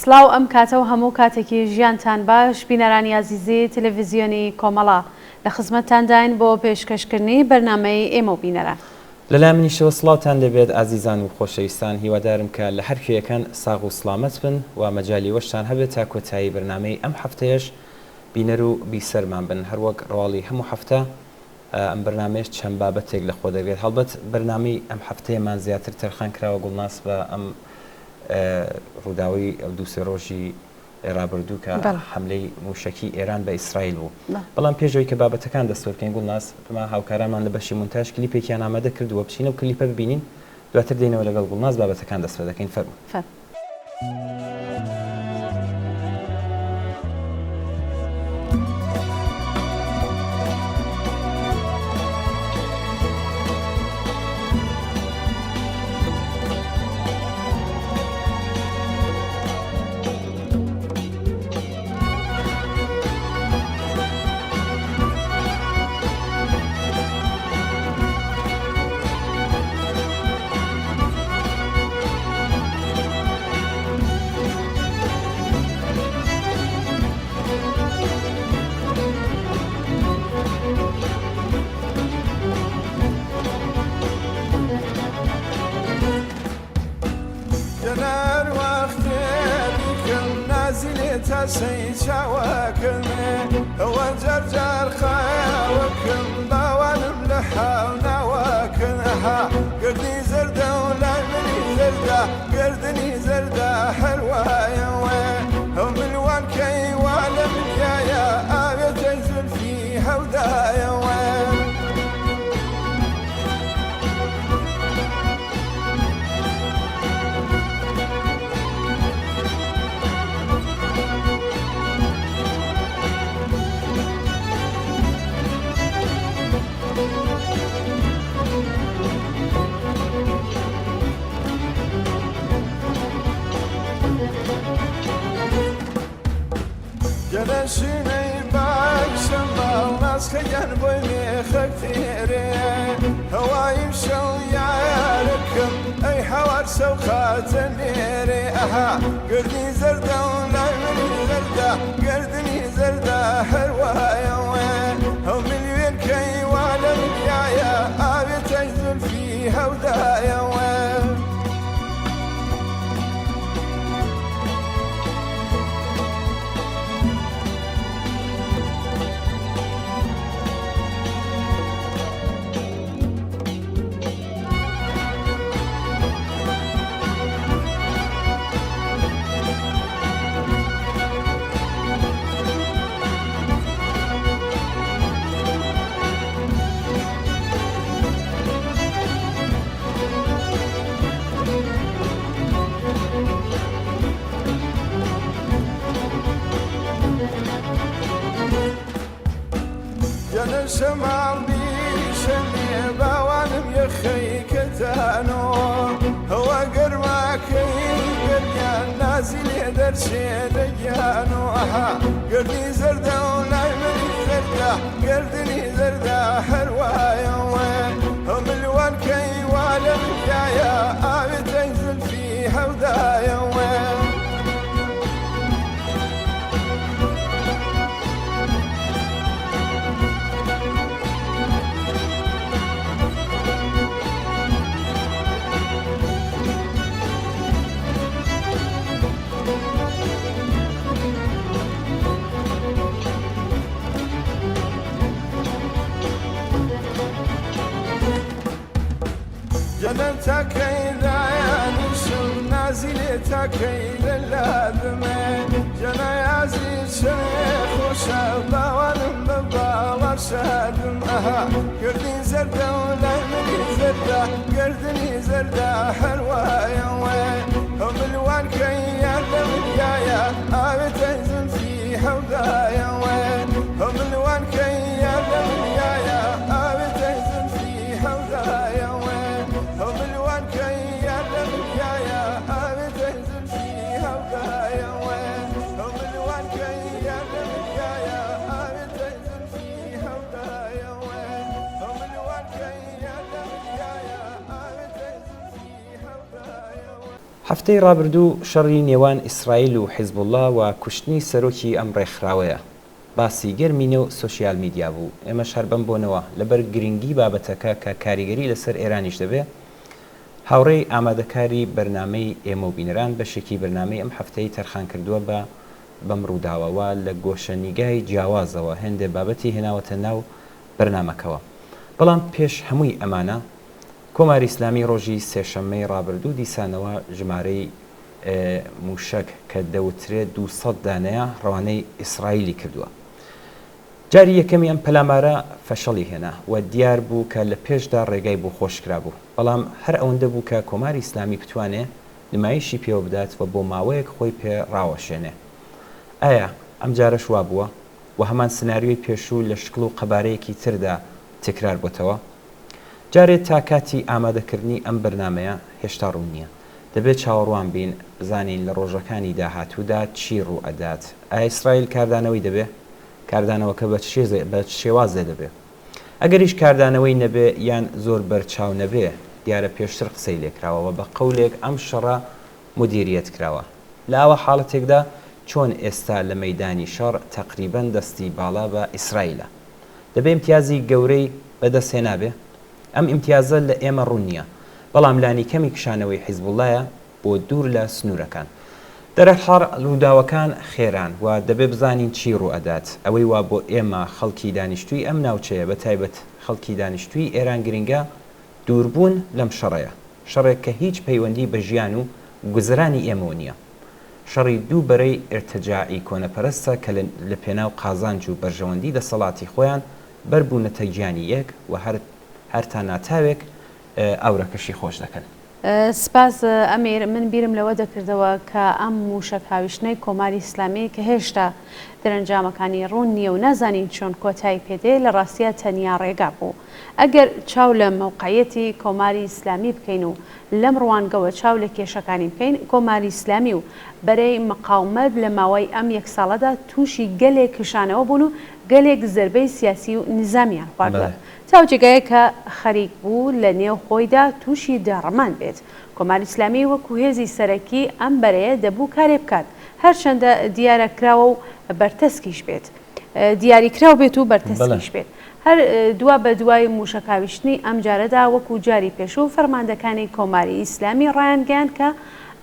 سلااو ئەم کاتە و هەموو کاتێکی ژیانتان باش بینەرانی عزیزی تەلەڤیزیۆنی کۆمەڵە لە خزمەتتانداین بۆ پێشکەشکردنی بەرنامەی ئێمە و بینەران. لەلای منیشەوە سڵاوتان دەبێت ئازیزان و خۆشەویستان، هیوادارم کە لە هەر کوێیەکەن ساغ و سڵامەت بن و مەجالی وەشتان هەبێت تا کۆتایی بەرنامەی ئەم هەفتەیەش بینەر و بیسەرمان بن. هەروەک ڕواڵی هەموو هەفتە ئەم بەرنامەیەش چەند بابەتێک لە خۆ دەگرێت. هەڵبەت بەرنامەی ئەم هەفتەیەمان زیاتر تەرخان کراوە گوڵناس بە ئەم ڕووداوی دووسێ ڕۆژی ڕابردوو کە حملەی موشکی ئێران بە ئیسرائیل بوو. بەڵام پێشەوەی کە بابەتەکان دەست پێ بکەین گوڵناس، بما هاوکارانمان لە بەشی مونتاژ کلیپێکیان ئامادە کردووە، بچینە و کلیپە ببینین، دواتر دێنەوە لەگەڵ گوڵناس بابەتەکان دەست پێ دەکەین. فەرموو. هەفتەی ڕابردوو شەڕی نێوان ئیسرائیل و حیزب الله و کوشتنی سەرۆکی ئەم ڕێکخراوەیە باسی گەرمینە و سوسیال میدیا بوو. ئێمە شەربەم بۆنەوە لەبەر گرنگی بابەتەکە کە کاریگەری لەسەر ئێرانیش دەبێت. هاوڕێی ئامادەکاری بەرنامەی ئێمە و بینەران بەشێکی بەرنامەی ئەم هەفتەی تەرخان کردووە بەم ڕووداوەوە لە گۆشەنیگای جیاوازەوە هێندێ بابەتی هێناوەتە ناو بەرنامەکەوە. بەڵام پێش هەمووی ئەمانە کۆماری ئیسلامی ڕۆژی سێشەممەی ڕابردوو دیسانەوە ژمارەی موشک کە دەوترێت 200 دانەیە ڕەوانەی ئیسرائیلی کردووە. جاری یەکەمی ئەم پەلامارە فەشەڵی هێنا و دیار بوو کە لە پێشدا ڕێگای بۆ خۆشکرا بوو. بەڵام هەر ئەوەندە بوو کە کۆماری ئیسلامی بتوانێت نمایشی پێوە بدات و بۆ ماوەیەک خۆی پێ ڕاوەشێنێ. ئایا ئەم جارەش وا بووە و هەمان سناریۆی پێشوو لە شکڵ و قەبارەیەکی تردا تکرار بۆتەوە؟ جارێت تا کاتی ئامادەکردنی ئەم بەرنمەیە هێشتا ڕوو نییە. دەبێت چاوەڕوان بین بزانین لە ڕۆژەکانی داهاتوودا چی ڕوو ئەدات. ئایا ئیسرائیل کاردانەوەی دەبێت؟ کاردانەوەکە بە شێوازێ دەبێت. ئەگەریش کاردانەوەی نەبێ یان زۆر بەرچاو نەبێ دیارە پێشتر قسەی لێکراوەوە بە قەولێک ئەم شەڕە مدیریەت کراوە. لە ئەوە حاڵەتێکدا چۆن ئێستا لە مەیدانی شەڕ تەقریبەن دەستی باڵا بە ئیسرائیلە. دەبێ امتیازی گەورەی بەدەستهێنابێ. ئەم امتیازە لە ئێمە ڕوون نییە، بەڵام لانی کەمی کشانەوەی حیزب اللهە بۆ دوور لە سنوورەکان. دەرەحاڵ ڕووداوەکان خێران و دەبێ بزانین چی ڕوو ئەدات. ئەوەی وا بۆ ئێمە خەڵکی دانیشتووی ئەم ناوچەیە بە تایبەت خەڵکی دانیشتووی ئێران گرنگە دووربوون لەم شەڕەیە. شەڕێک کە هیچ پەیوەندی بە ژیان و گوزرانی ئێمە نییە. شەڕی دوو بەرەی ئێرتەجاعی کۆنەپەرستە کە لە پێناو قازانج و بەرژەوەندی دەسەڵاتی خۆیان بەربوونەتە گیانی یەک و هەر تا ناتاوێک ئەورەکەشی خۆش دەکەن. سپاس ئەمیر، من بیرم لەوە دەکردەوە کە ئەم موشک هاویشتنەی کۆماری ئیسلامی کە هێشتا دەرەنجامەکانی ڕوون نییە و نازانین چۆن کۆتایی پێدێ لە ڕاستیە تەنیا ڕێگا بوو. ئەگەر چاو لە مەوقعەتی کۆماری ئیسلامی بکەین و لەم ڕوانگەوە چاو لە کێشەکانی بکەین، کۆماری ئیسلامی و بەرەی مقاومەت لە ماوەی ئەم یەک ساڵەدا تووشی گەلێک کشانەوە بوون و گەلێک زەربەی سیاسی و نظامیان خواردووە. چاوجێگایە کە خەریک بوو لە نێو خۆیدا تووشی داڕەمان بێت. کۆماری ئیسلامی وەکو هێزی سەرەکی ئەم بەرەیە دەبوو کارێ بکات، هەرچەندە دیارەکراوە و بەرتەسکیش بێت، دیاریکراو بێت و بەرتەسکیش بێت. هەر دوا بە دوای موشەکاویشتنی ئەم جارەدا وەکو جاری پێشوو فەرماندەکانی کۆماری ئیسلامی ڕایانگەیان کە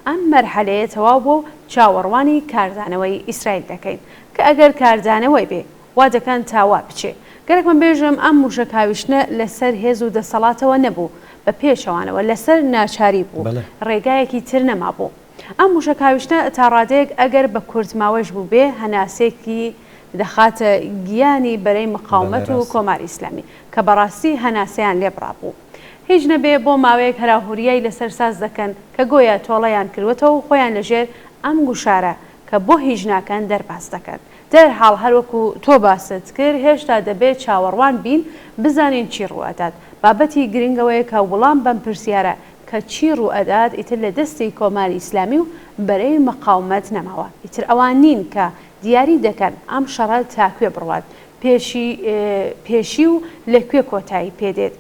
ئەم مەرحەلەیە تەواو بۆ چاوەڕوانی کاردانەوەی ئیسرائیل دەکەین کە ئەگەر کاردانەوەی بێ وا دەکەن تاوا بچێ. گەرەک من بێژم ئەم موشەکاویشتنە لەسەر هێز و دەسەڵاتەوە نەبوو، بە پێشەوانەوە لەسەر ناچاری بوو، ڕێگایەکی تر نەما بوو. ئەم موشەکاویشتنە تا ڕادەیەک ئەگەر بە کورتماوەش بوو بێ هەناسێکی دەخاتە گیانی بەرەی مقاومەت و کۆماری ئیسلامی کە بەڕاستی هەناسەیان لێبڕا بوو. هیچ نەبێ بۆ ماوەیەک هەراهوریای لەسەر ساز دەکەن کە گۆیا تۆڵەیان کردوەتەوە و خۆیان لەژێر ئەم گوشارە کە بۆ هیچ ناکەن دەرباس دەکەن. دەرحاڵ هەروەکو تۆ باست کرد هێشتا دەبێت چاوەڕوان بین بزانین چی ڕوئەدات. بابەتی گرنگەوەیە کە وەڵام بەم پرسیارە کە چی ڕوئەدات ئیتر لە دەستی کۆماری ئیسلامی و بەرەی مقاومەت نەماوە. ئیتر ئەوان نین کە دیاری دەکەن ئەم شەڕە تاکوێ بڕوات پێشی و لەکوێ کۆتایی پێدێت.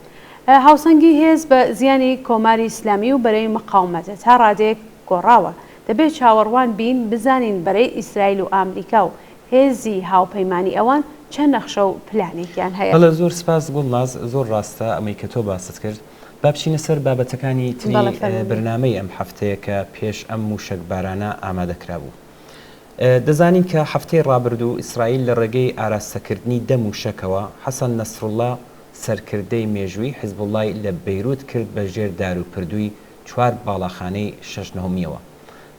هاوسەنگی هێز بە زیانی کۆماری ئیسلامی و بەرەی مقاومەتە تا ڕادێک گۆڕاوە. دەبێت چاوەڕوان بین بزانین بەرەی ئیسرائیل و ئامریکا و هێزی هاوپەیمانی ئەوان چەند نەخشە و پلانێکیان هەیە. بەڵێ زۆر سپاس گوڵناز، زۆر ڕاستە ئەمەی کە تۆ باست کرد. با بچینە سەر بابەتەکانی تری بەرنامەی ئەم هەفتەیە کە پێش ئەم موشک بارانە ئامادەکرا بوو. دەزانین کە هەفتەی ڕابردوو ئیسرائیل لە ڕێگەی ئاراستەکردنی دە موشکەوە حەسەن نەسڕوڵڵا سەرکردەی مێژووی حیزب الله لە بەیروت کرد بە ژێر داروپردووی 4 باڵاخانەی 6/9ەوە.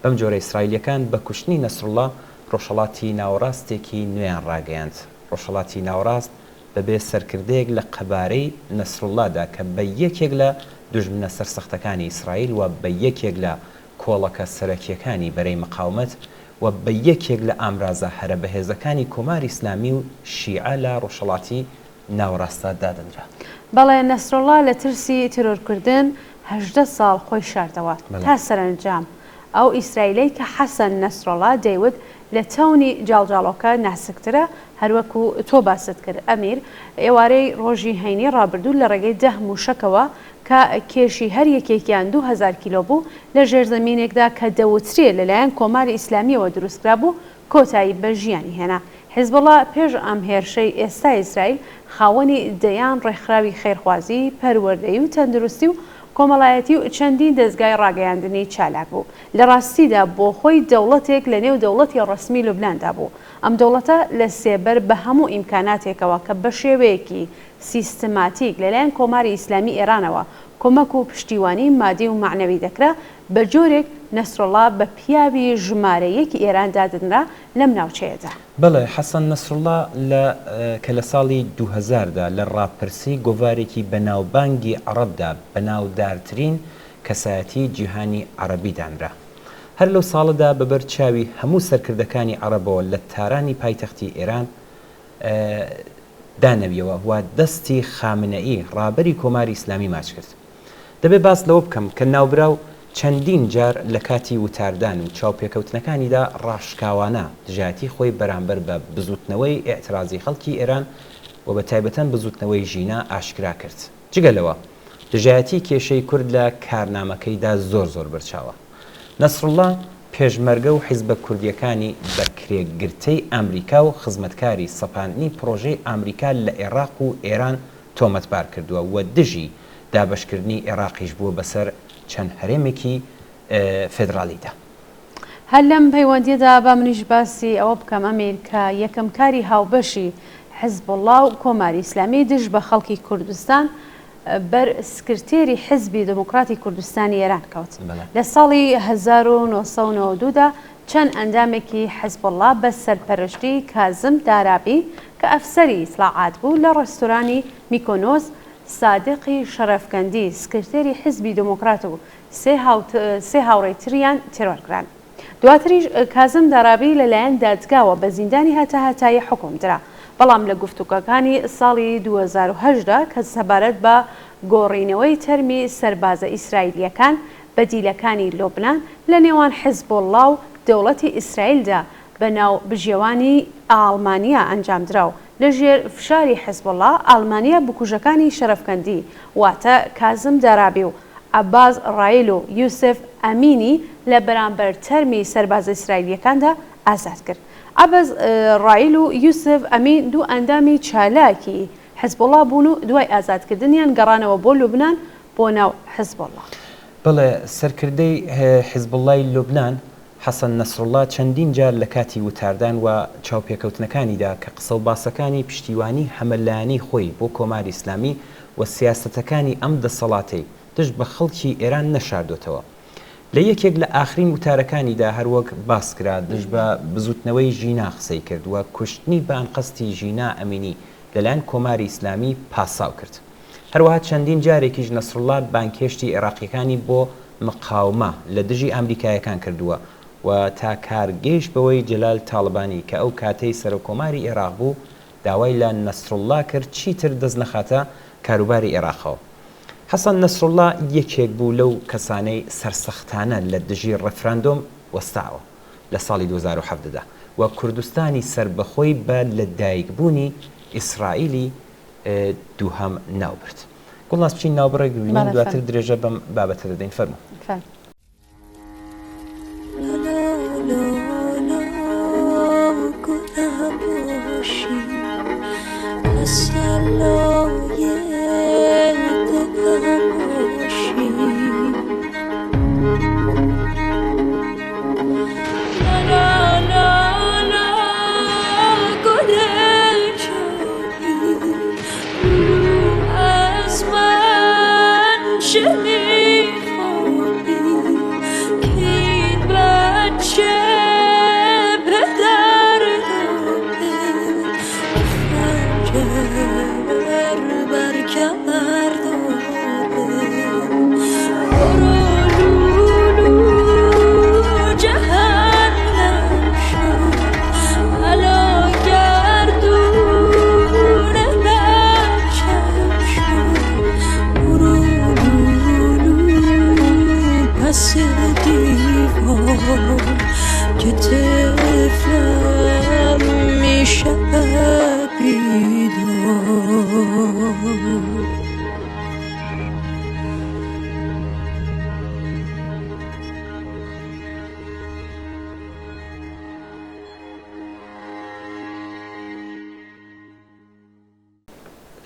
بەم جۆرە ئیسرائیلیەکان بە کوشتنی نەسڕوڵڵا ڕۆژهەڵاتی ناوەڕاستێکی نوێیان ڕاگەیاند. ڕۆژهەڵاتی ناوەڕاست بەبێ سەرکردەیەک لە قەبارەی نەسڕوڵڵادا کە بە یەکێک لە دوژمنە سەرسەختەکانی ئیسرائیل و بە یەکێک لە کۆڵەکە سەرەکیەکانی بەرەی مقاومەت و بە یەکێک لە ئامرازە هەرە بەهێزەکانی کۆماری ئیسلامی و شیعە لە ڕۆژهەڵاتی ناوەڕاستە دادەنرا. بەڵێ نەسڕوڵڵا لە ترسی ترۆرکردن 18 ساڵ خۆی شاردەوە تا سەرنجام ئەو ئیسرائیلەی کە حەسەن نەسڕوڵڵا دەیوت لە تەونی جاڵجاڵۆکە ناسکترە هەروەکو تۆ باست کرد ئەمیر ئێوارەی ڕۆژی هەینی ڕابردوو لە ڕێگەی 10 موشکەوە کە کێشی هەر یەکێکیان 2000 کیلۆ بوو لە ژێرزەمینێکدا کە دەوترێ لەلایەن کۆماری ئیسلامیەوە دروستکرا بوو کۆتایی بە ژیانی هێنا. حیزبڵا پێش ئەم هێرشەی ئێستا ئیسرائیل خاوەنی دەیان ڕێکخراوی خێرخوازی پەروەردەیی و تەندروستی و کۆمەڵایەتی و چەندین دەستگای ڕاگەیاندنی چالاک بوو. لە ڕاستیدا بۆ خۆی دەوڵەتێک لە نێو دەوڵەتی ڕسمی لوبناندا بوو. ئەم دەوڵەتە لە سێبەر بە هەموو ئیمکاناتێکەوە کە بە شێوەیەکی سیستماتیک لەلایەن کۆماری ئیسلامی ئێرانەوە کۆمەک و پشتیوانی مادی و معنەوی دەکرا بە جۆرێک نەسرڵڵا بە پیاوی ژمارەیەکی ئێران دادنرا لەم ناوچەیەدا. بەڵێ حەسەن نەسرڵڵا کە لە ساڵی 2000دا لە ڕاپرسی گۆڤارێکی بەناوبانگی عەرەبدا بەناودارترین کەسایەتی جیهانی عەرەبی دانرا. هەر لەو ساڵەدا بەبەر چاوی هەموو سەرکردەکانی عەرەبەوە لە تارانی پایتەختی ئێران دانەویەوە و دەستی خامنەئی ڕابەری کۆماری ئیسلامی ماچ کرد. دەبێ باس لەوە بکەم کە ناوبراو چەندین جار لە کاتی وتاردان و چاوپێکەوتنەکانیدا ڕاشکاوانە دژاتی خۆی بەرامبەر بە بزوتنەوەی ئێعترازی خەڵکی ئێران و بە تایبەتەن بزوتنەوەی ژینە ئاشکرا کرد. جگەلەوە دژایەتی کێشەی کورد لە کارنامەکەیدا زۆر بەرچاوە. نەسرڵڵا پێشمەرگە و حیزبە کوردیەکانی بە کرێگرتەی ئەمریکا و خزمەتکاری سەپاندنی پرۆژەی ئەمریکا لە عێراق و ئێران تۆمەتبار کردووە و دژی دابەشکردنی عێراقیش بووە بەسەر چەند هەرێمێکی فێدراڵیدا. هەر لەم پەیوەندیەدا با منیش باسی ئەوە بکەم ئەمریکا یەکەم کاری هاوبەشی حیزبڵڵا و کۆماری ئیسلامی دژ بە خەڵکی کوردستان بەر سکرتێری حیزبی دموکراتی کوردستانی ئێران کەوت. لە ساڵی 1992دا چەند ئەندامێکی حیزبڵڵا بە سەرپەرشتی کازم دارابی کە ئەفسەری ئیسلاحات بوو لە ڕێستۆرانی میکۆنۆس سادقی شەرەفکەندی سکرتێری حیزبی دموکرات و سێ هاوڕێی تریان تێرۆرکران. دواتریش کازم دارابی لەلایەن دادگاوە بە زیندانی هەتایی حکومدرا. بەڵام لە گفتوگەکانی ساڵی 2010دا کە سەبارەت بە گۆڕینەوەی تەرمی سەربازە ئیسرائیلیەکان بە دیلەکانی لۆبنان لە نێوان حیزبڵڵا و دەوڵەتی ئیسرائیلدا بە ناو بژێوانی ئاڵمانیا ئەنجامدرا و لەژێر فشاری حیزبڵڵا ئەڵمانیا بکوژەکانی شەرەفکەندی واتە کازم دارابی و عەباس ڕایل و یوسف ئەمینی لە بەرامبەر تەرمی سەربازە ئیسرائیلیەکاندا ئازاد کرد. عەباس ڕایل و یوسف ئەمین دوو ئەندامی چالاکی حیزبڵڵا بوون و دوای ئازادکردنیان گەڕانەوە بۆ لوبنان بۆ ناو حیزبڵڵا. بڵێ سەرکردەی حیزبڵڵای لوبنان حەسەن نەسرڵڵا چەندین جار لە کاتی وتاردان و چاوپێکەوتنەکانیدا کە قسە و باسەکانی پشتیوانی هەمەلایەنی خۆی بۆ کۆماری ئیسلامی و سیاسەتەکانی ئەم دەسەڵاتی دژ بە خەڵکی ئێران نەشاردۆتەوە. لە یەکێک لە ئاخرین وتارەکانیدا هەروەک باسکرا دژ بە بزوتنەوەی ژینا قسەی کرد و کوشتنی بانقەستی ژینا ئەمینی لەلایەن کۆماری ئیسلامی پاساو کرد. هەروەها چەندین جارێکیش نەسرڵڵا بانکێشتی عێراقیەکانی بۆ مقاومە لە دژی ئەمریکایەکان کردووە و تا کارگەیش بەوەی جەلال تاڵبانی کە ئەو کاتەی سەرۆکۆماری عێراق بوو داوای لە نەسرڵڵا کرد چیتر دەست نەخاتە کاروباری عێراقەوە. حەسەن نەسرڵڵا یەکێک بوو لەو کەسانەی سەرسەختانە لە دژی ڕەفراندۆم وەستاوە لە ساڵی 2017دا و کوردستانی سربەخۆی بە لەدایکبوونی ئیسرائیلی دووهەم ناوبرد. گوڵناس بچین ناوبڕێک ببینین دواتر درێژە بەم بابەتە دەدەین فەرموو.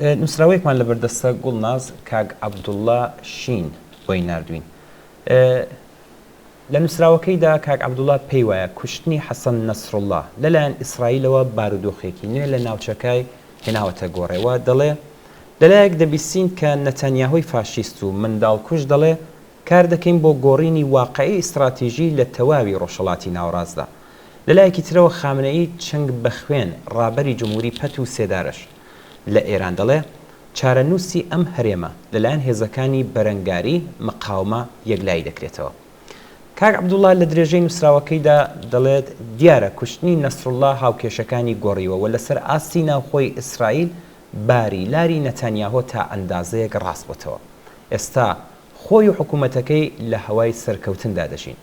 نووسراوەیەکمان لە بەردەستە گوڵناز کاگ عەبدوڵڵا شین بۆی نردوین. لە نووسراوەکەیدا کاک عەبدوڵڵا پێی وایە کوشتنی حەسەن نەسڕوڵڵا لەلایەن ئیسرائیلەوە بارودۆخێکی نوێ لە ناوچەکەی هێناوەتە گۆڕێەوە. دەڵێ لەلایەک دەبیستین کە نەتەنیاهۆی فاشیست و منداڵکوش دەڵێ کار دەکەین بۆ گۆڕینی واقعی ئیستراتیژی لە تەواوی ڕۆژهەڵاتی ناوەڕاستدا. لەلایەکی ترەوە خامنەئی چنگ بە خوێن ڕابەری جمهوری پەت و سێدارش لە ئێران دەڵێ چارەنووسی ئەم هەرێمە لەلایەن هێزەکانی بەرەنگاری مقاومە یەکلایی دەکرێتەوە. کاک عەبدوڵڵا لە درێژەی نووسراوەکەیدا دەڵێت دیارە کوشتنی نەسڕوڵڵا هاوکێشەکانی گۆڕیوە و لەسەر ئاستی ناوخۆی ئیسرائیل باری لاری نەتانیاهۆ تا ئەندازەیەک ڕاست بووتەوە. ئێستا خۆی و حکوومەتەکەی لە هەوای سەرکەوتندا دەژین.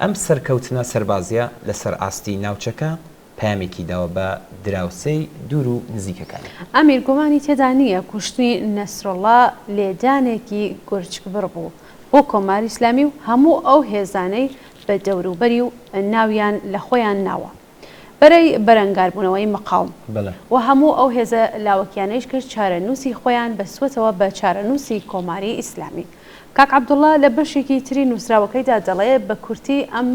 ئەم سەرکەوتنە سەربازیە لەسەر ئاستی ناوچەکە پامێکی داوە بە دراوسەی دوور و نزیکەکانی. ئەمیر گومانی تێدا نییە کوشتنی نەسڕوڵڵا لێدانێکی گورچکبڕ بوو بۆ کۆماری ئیسلامی و هەموو ئەو هێزانەی بە دەوروبەری و ناویان لە خۆیان ناوە بەرەی بەرەنگاربوونەوەی مقاوم و هەموو ئەو هێزە لاوەکیانەیش کرد چارەنووسی خۆیان بەسوەتەوە بە چارەنووسی کۆماری ئیسلامی. کاک عەبدوڵڵا لە بەشێکی تری نووسراوەکەیدا دەڵێ بە کورتی ئەم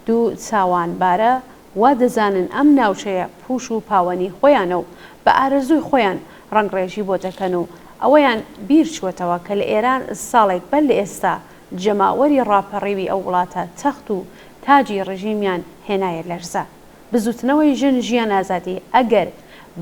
دوو چاوانبارە وا دەزانن ئەم ناوچەیە پوش و پاوەنی خۆیانە و بە ئارەزووی خۆیان ڕنگڕێژی بۆ دەکەن و ئەوەیان بیر چوەتەوە کە لە ئێران ساڵێک بەر لە ئێستا جەماوەری ڕاپەڕێوی ئەو وڵاتە تەخت و تاجی ڕژیمیان هێنایە لەرزە. بزوتنەوەی ژن ژیان ئازادی ئەگەر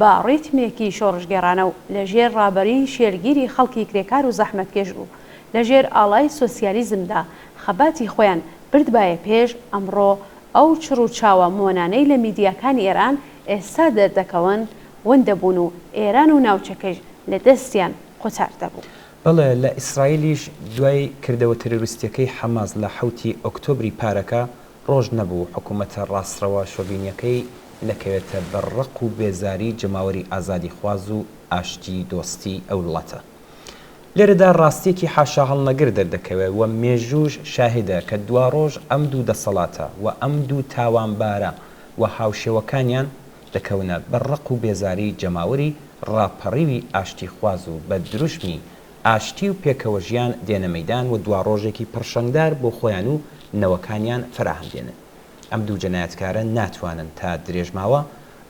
با ڕیتمێکی شۆڕژگێڕانە و لەژێر ڕابەری شێرگیری خەڵکی کرێکار و زەحمەتکێش بوو لەژێر ئاڵای سۆسیالیزمدا خەباتی خۆیان بردبایە پێش ئەمڕۆ ئەو چڕ و چاوە مۆنانەی لە میدیاکانی ئێران ئێستا دەردەکەون وەندەبوون و ئێران و ناوچەکەش لە دەستیان قوتار دەبوو. بەڵێ لە ئیسرائیلیش دوای کردەوە تەرۆریستیەکەی حەماس لە 7 ئۆکتۆبری پارەکە ڕۆژ نەبوو حکوومەتە ڕاستڕەوە شۆڤینیەکەی نەکەوێتە بەڕق و بێزاری جەماوەری ئازادی خواز و ئاشتی دۆستی ئەو وڵاتە. لێرەدا ڕاستیەکی حاشا هەڵنەگر دەردەکەوێت و مێژوش شاهدە کە دوا ڕۆژ ئەم دوو دەسەڵاتە و ئەم دوو تاوانبارە و هاوشێوەکانیان دەکەونە بەڕق و بێزاری جەماوەری ڕاپەڕیوی ئاشتی خواز و بە دروشمی ئاشتی و پێکەوە ژیان دێنە مەیدان و دوا ڕۆژێکی پڕشەنگدار بۆ خۆیان و نەوەکانیان فراهم دێنن. ئەم دوو جەنایەتکارە ناتوانن تا درێژماوە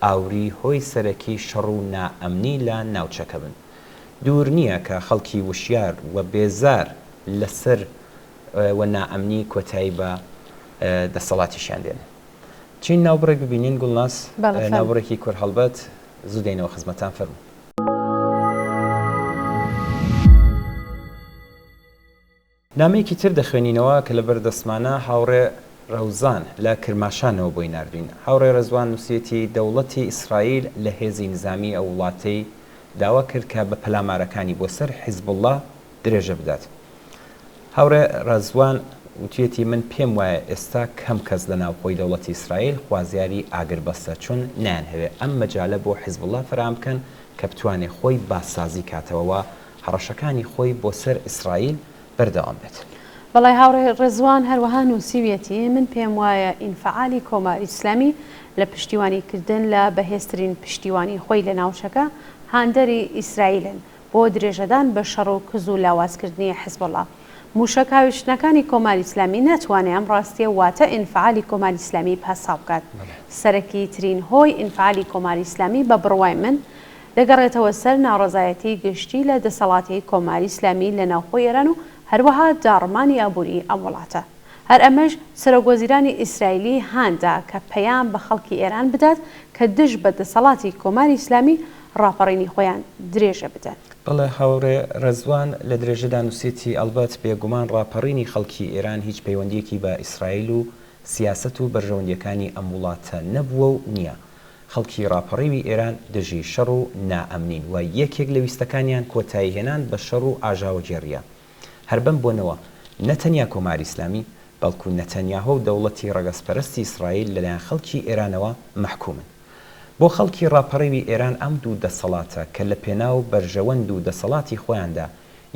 ئاوری هۆی سەرەکی شەڕ و نائەمنی لە ناوچەکە بن. دوور نییە کە خەڵکی وشیار و بێزار لەسەر و نائەمنی کۆتایی بە دەسەڵاتیشیان دێن. چین ناوبڕێک ببینین گوڵناس ناوبڕێکی کورد هەڵبەت زوو دێنەوە خزمەتان فەرموو. نامەیەکی تر دەخوێنینەوە کە لە بەردەستمانە هاوڕێ ڕەوزان لە کرماشانەوە بۆی نردوین. هاوڕێ ڕەزوان نووسێتی دەوڵەتی ئیسرائیل لە هێزی نظامی ئەو وڵاتەی داوا کرد کە بە پەلامارەکانی بۆ سەر حیزبوڵڵا درێژە بدات. هاوڕێ ڕەزوان وتوێتی من پێم وایە ئێستا کەم کەس لە ناوخۆی دەوڵەتی ئیسرائیل خوازیاری ئاگربەستە چون نایانهەوێ ئەم مەجالە بۆ حیزبوڵڵا فراهم بکەن کە بتوانێت خۆی باسازی کاتەوە هەڕەشەکانی خۆی بۆ سەر ئیسرائیل بەردەوام بێت. بەڵای هاوڕێ ڕێزوان هەروەها نووسیوێتی من پێم وایە ئینفعالی کۆماری ئیسلامی لە پشتیوانیکردن لە بەهێزترین پشتیوانی خۆی لە ناوچەکە هاندەری ئیسرائیلن بۆ درێژەدان بە شەڕ و کز و لاوازکردنی حیزبوڵڵا. موشەکاویشتنەکانی کۆماری ئیسلامی ناتوانێت ئەم ڕاستیە واتە ئینفعالی کۆماری ئیسلامی پاسا بکات. سەرەکی ترین هۆی ئینفعالی کۆماری ئیسلامی بە بڕوای من دەگەڕێتەوە سەر ناڕەزایەتی گشتی لە دەسەڵاتی کۆماری ئیسلامی لە ناوخۆی ئێران و هەروەها داڕمانی ئابووری ئەم وڵاتە. هەر ئەمەش سەرۆگۆزیرانی ئیسرائیلی هاندا کە پەیام بە خەڵکی ئێران بدات کە دژ بە دەسەڵاتی کۆماری ئیسلامی ڕاپەڕینی خۆیان درێژە بدەن. بەڵێ هاوڕێ ڕەزوان لە درێژەدا نووسێتی ئەلبەت بێگومان ڕاپەڕینی خەڵکی ئێران هیچ پەیوەندیەکی بە ئیسرائیل و سیاست و بەرژەوەندیەکانی ئەم وڵاتە نەبووە و نییە. خەڵکی ڕاپەڕیوی ئێران دژی شەڕ و نائەمنین و یەکێک لە ویستەکانیان کۆتایی هێنان بە شەڕ و ئاژاوەجێڕیە. هەر بەم بۆنەوە نەتەنیا کۆماری ئیسلامی بەڵکو نەتەنیاهۆ و دەوڵەتی ڕەگەزپەرستی ئیسرائیل لەلایەن خەڵکی ئێرانەوە مەحکومن. بۆ خەڵکی ڕاپەڕیوی ئێران ئەم دوو دەسەڵاتە کە لە پێناو بەرژەوەند و دەسەڵاتی خۆیاندا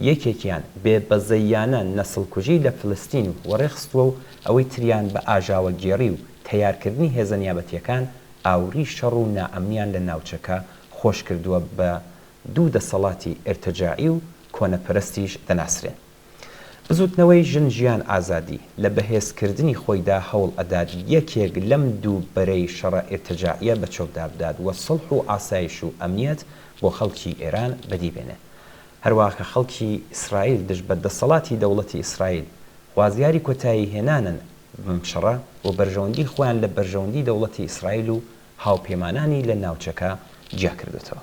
یەکێکیان بێبەزەیانە نەسڵکوژی لە فلستین و وەڕێخستووە و ئەوەی تریان بە ئاژاوەگێڕی و تەیارکردنی هێزە نیابەتیەکان ئاوری شەڕ و نائەمنیان لە ناوچەکە خۆش کردووە بە دوو دەسەڵاتی ئێرتجاعی و کۆنەپەرستیش دەناسرێن. بزوتنەوەی ژن ژیان ئازادی لە بەهێزکردنی خۆیدا هەوڵ ئەدات یەکێک لەم دوو بەرەی شەڕە ئێرتجاعیە بەچۆکدا بدات و سڵح و ئاسایش و ئەمنیەت بۆ خەڵکی ئێران بەدیبێنێ. هەروەها کە خەڵکی ئیسرائیل دژ بە دەسەڵاتی دەوڵەتی ئیسرائیل خوازیاری کۆتایی هێنانن بم شەڕە و بەرژەوەندی خۆیان لە بەرژەوەندی دەوڵەتی ئیسرائیل و هاوپەیمانانی لە ناوچەکە جیا کردوێتەوە.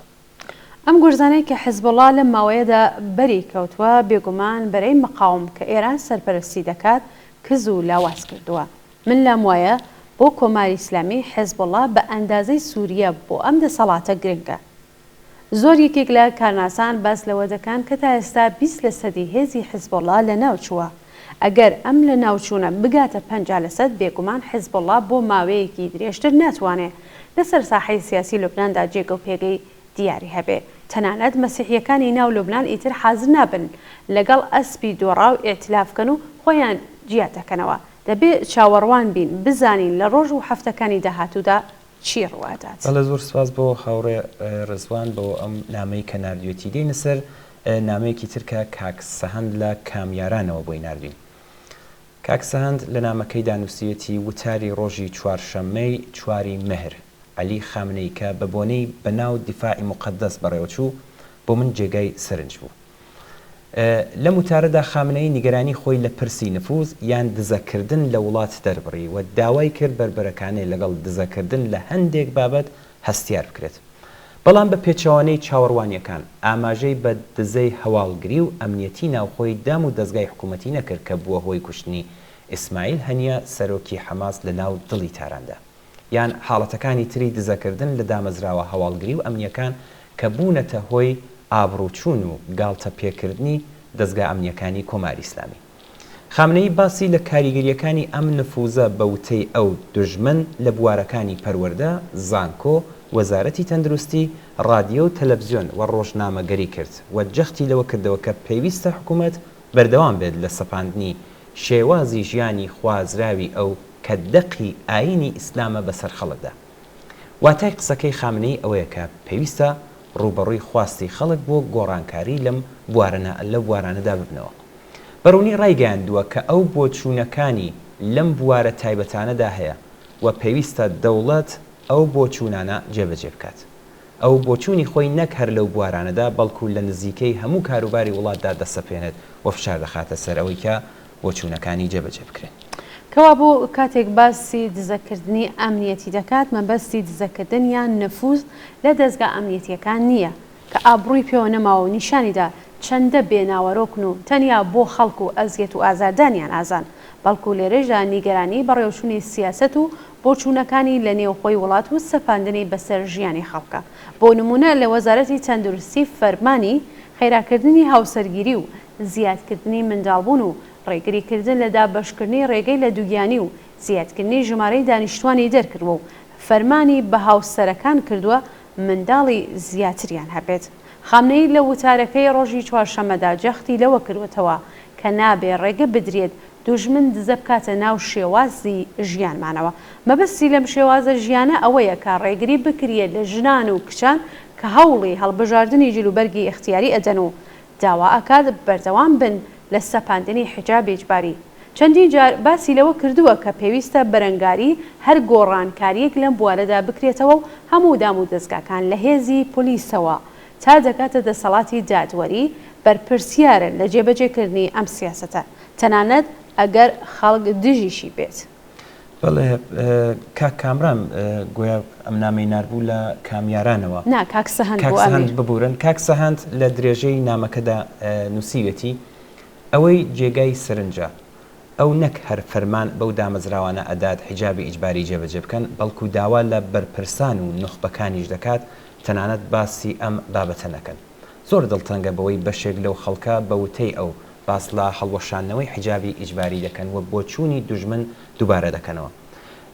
ئەم گورزانەی کە حیزبوڵڵا لەم ماوەیەدا بەری کەوتووە بێگومان بەرەی مەقاوم کە ئێران سەرپەرستی دەکات کز و لاواز کردووە. من لام وایە بۆ کۆماری ئیسلامی حیزبوڵڵا بە ئەندازەی سووریە بۆ ئەم دەسەڵاتە گرنگە. زۆر یەکێک لە کارناسان باس لەوە دەکەن کە تا ئێستا 20% هێزی حیزبوڵڵا لە ناوچووە. ئەگەر ئەم لە ناوچوونە بگاتە 50% بێگومان حیزبوڵڵا بۆ ماوەیەکی درێژتر ناتوانێت لەسەر ساحەی سیاسی لوبناندا جێگە و پێگەی دیاری هەبێ. تەنانەت مەسیحیەکانی ناو لوبنان ئیتر حازر نابن لەگەڵ ئەسپی دۆڕا و ئێتلافکەن و خۆیان جیاتەکەنەوە. دەبێت چاوەڕوان بین بزانین لە ڕۆژ و هەفتەکانی داهاتوودا چی ڕوادات. بەڵێ زۆر سپاس بۆ هاوڕێ ڕزوان بۆ ئەم نامەی کە ناردوێتی دێنە سەر نامەیەکی ترکە کاک سەهەند لە کامیارانەوە بۆی ناردوین. کاک سەهەند لە نامەکەی دانووسیەتی وتاری ڕۆژی چوارشەممەی 4 مەهر عەلی خامنەی کە بە بۆنەی بەناو دیفاعی مقدەس بەڕێوەچوو بۆ من جێگای سەرنج بوو. لە وتارەدا خامنەی نیگەرانی خۆی لە پرسی نفوز یان دزەکردن لە وڵات دەربڕی و داوای کرد بربەرەکانەی لەگەڵ دزەکردن لە هەندێک بابەت هەستیار بکرێت. بەڵام بە پێچەوانەی چاوەڕوانیەکان ئاماژەی بە دزەی هەواڵگری و ئەمنیەتی ناوخۆی دام و دەستگای حکوومەتی نەکرد کە بووە هۆی کوشتنی ئیسماعیل هەنیە سەرۆکی حەماس لە ناو دڵی تاراندا. یان حاڵەتەکانی تری دزەکردن لە دامەزراوە هەواڵگری و ئەمنیەکان کە بوونەتە هۆی ئابڕوچوون و گاڵتە پێکردنی دەستگا ئەمنیەکانی کۆماری ئیسلامی. خامنەی باسی لە کاریگەریەکانی ئەم نفوزە بە وتەی ئەو دژمن لە بوارەکانی پەروەردە، زانکۆ، وەزارەتی تەندروستی، ڕادیۆ و تەلەڤیزیۆن و ڕۆژنامەگەری کرد و جەختی لەوە کردەوە کە پێویستە حکوومەت بەردەوام بێت لە سەپاندنی شێوازی ژیانی خوازراوی ئەو کە دەقی ئاینی ئیسلامە بەسەر خەڵکدا. واتای قسەکەی خامنەی ئەوەیە کە پێویستە ڕوبەڕووی خواستی خەڵک بۆ گۆڕانکاری لەم لە بوارانەدا ببنەوە. بەڕوونی ڕایگەیاندووە کە ئەو بۆچوونەکانی لەم بوارە تایبەتانەدا هەیە و پێویستە دەوڵەت ئەو بۆچوونانە جێبەجێ بکات. ئەو بۆچوونی خۆی نەک هەر لەو بوارانەدا بەڵکو لە نزیکەی هەموو کاروباری وڵاتدا دەسەپێنێت و فشار دەخاتە سەر ئەوەی کە بۆچوونەکانی جێبەجێ بکرێن. کەوا بۆ کاتێک باسی دزەکردنی ئەمنیەتی دەکات مەبەستی دزەکردن یان نفوز لە دەستگا ئەمنیەتیەکان نییە کە ئابڕووی پێوە نەماوە و نیشانیدا چەندە بێناوەڕۆکن و تەنیا بۆ خەڵک و ئەزیەت و ئازاردانیان ئازان بەڵکو لێرەژدا نیگەرانی بەڕێوچوونی سیاست و بۆچوونەکانی لە نێوخۆی وڵات و سەپاندنی بەسەر ژیانی خەڵکە. بۆ نمونە لە وەزارەتی تەندروستی فەرمانی خێراکردنی هاوسەرگیری و زیادکردنی منداڵبوون و ڕێگریکردن لە دابەشکردنی ڕێگەی لە دووگیانی و زیادکردنی ژمارەی دانیشتوانی دەرکردووە و فەرمانی بە هاوسەرەکان کردووە منداڵی زیاتریان هەبێت. خامنەی لە وتارەکەی ڕۆژی چوارشەممەدا جەختی لەوە کردوێتەوە کە نابێ ڕێگە بدرێت دوژمن دزە بکاتە ناو شێوازی ژیانمانەوە. مەبەستی لەم شێوازە ژیانە ئەوەیە کە ڕێگری بکرێت لە ژنان و کچان کە هەوڵی هەڵبژاردننی جلوبەرگی اختیاری ئەدەن و داوا ئەکات بەردەوام بن لە سەپاندنی حجاب ئیجباری. چەندین جار باسی لەوە کردووە کە پێویستە بەرەنگاری هەر گۆڕانکاریەک لەم بوارەدا بکرێتەوە و هەموو دام و دەستگاکان لە هێزی پۆلیسەوە تا دەکاتە دەسەڵاتی دادوەری بەرپرسیارن لە جێبەجێکردنی ئەم سیاسەتە تەنانەت ئەگەر خەڵک دژیشی بێت. بەڵێ کاک کامرام گویا ئەم نامەی ناربوو لە کامیارانەوە کاک سەهەند ببورن. کاک سەهەند لە درێژەی نامەکەدا نووسیوێتی ئەوەی جێگای سەرنجە ئەو نەک هەر فەرمان بەو دامەزراوانە ئەدات حیجابی ئیجباری جێبەجێ بکەن بەڵکو داوا لە بەرپرسان و نخبەکانیش دەکات تەنانەت باسی ئەم بابەتە نەکەن. زۆر دڵتەنگە بەوەی بەشێک لەو خەڵکە بە وتەی ئەو باس لە هەڵوەشانەوەی حیجابی ئیجباری دەکەن و بۆچوونی دوژمن دووبارە دەکەنەوە.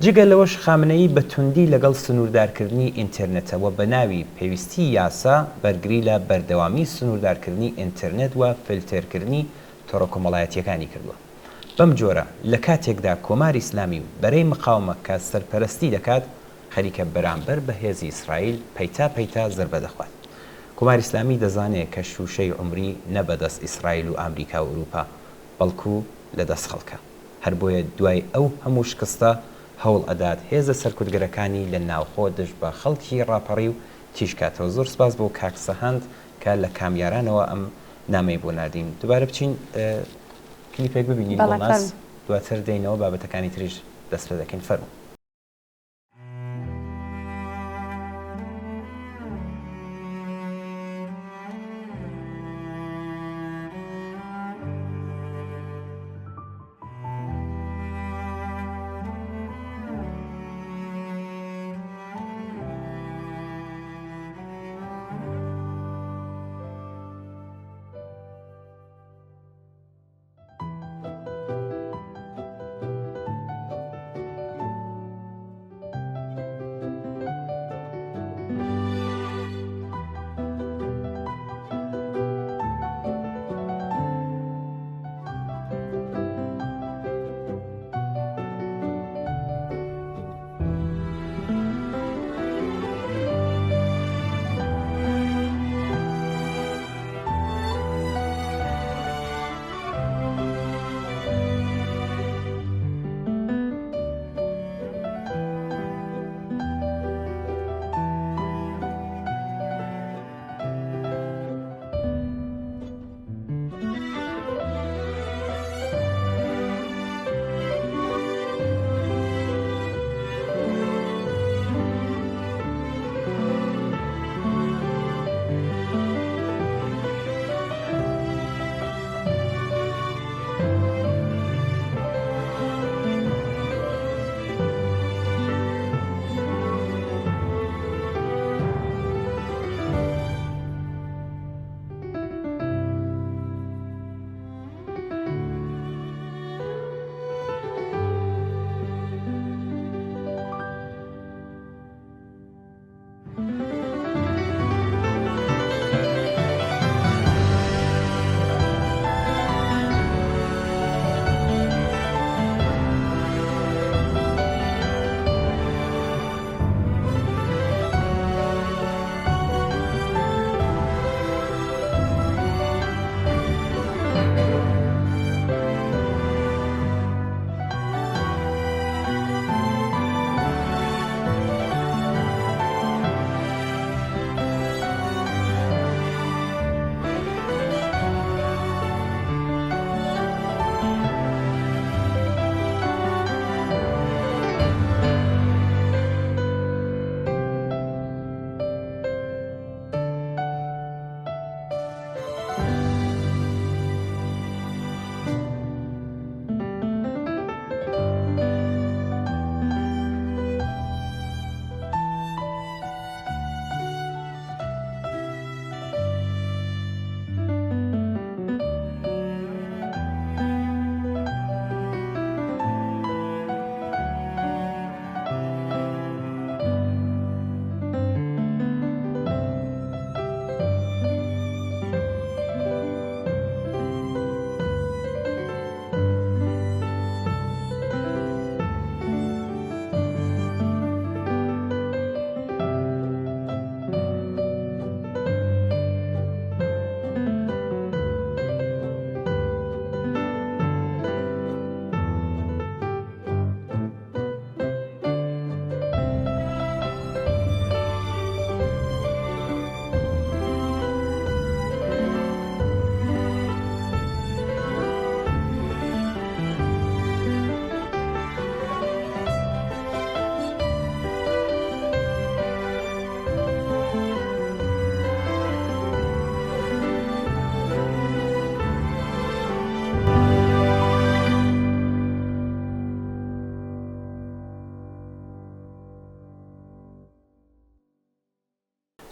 جگە لەوەش خامنەی بە توندی لەگەڵ سنووردارکردنی ئینتەرنێتەوە بە ناوی پێویستی یاسا بەرگری لە بەردەوامی سنووردارکردنی ئینتەرنێت و فیلترکردنی تۆڕە کۆمەڵایەتیەکانی کردووە. بەم جۆرە لە کاتێکدا کۆماری ئیسلامی و بەرەی مقاومە کە سەرپەرستی دەکات خەریکە بەرامبەر بە هێزی ئیسرائیل پەیتا زربە دەخوات. کۆماری ئیسلامی دەزانێت کە شوشەی عمری نەبەدەست ئیسرائیل و ئامریکا و ئەوروپا بەڵکو لەدەست خەڵکە. هەر بۆیە دوای ئەو هەموو شکستە هەوڵ ئەدات هێزە سەرکوتگەرەکانی لە ناوخۆ دژ بە خەڵکی ڕاپەڕی و تیشکاتەوە. زۆر سپاس بۆ کاک سەهەند کە لە کامیارانەوە ئەم نامەی بۆ ناردین. دووبارە بچین کلیپێک ببینین بەڵاس دواتر دێینەوە بابەتەکانی تریش دەست پێ دەکەین. فەرموو.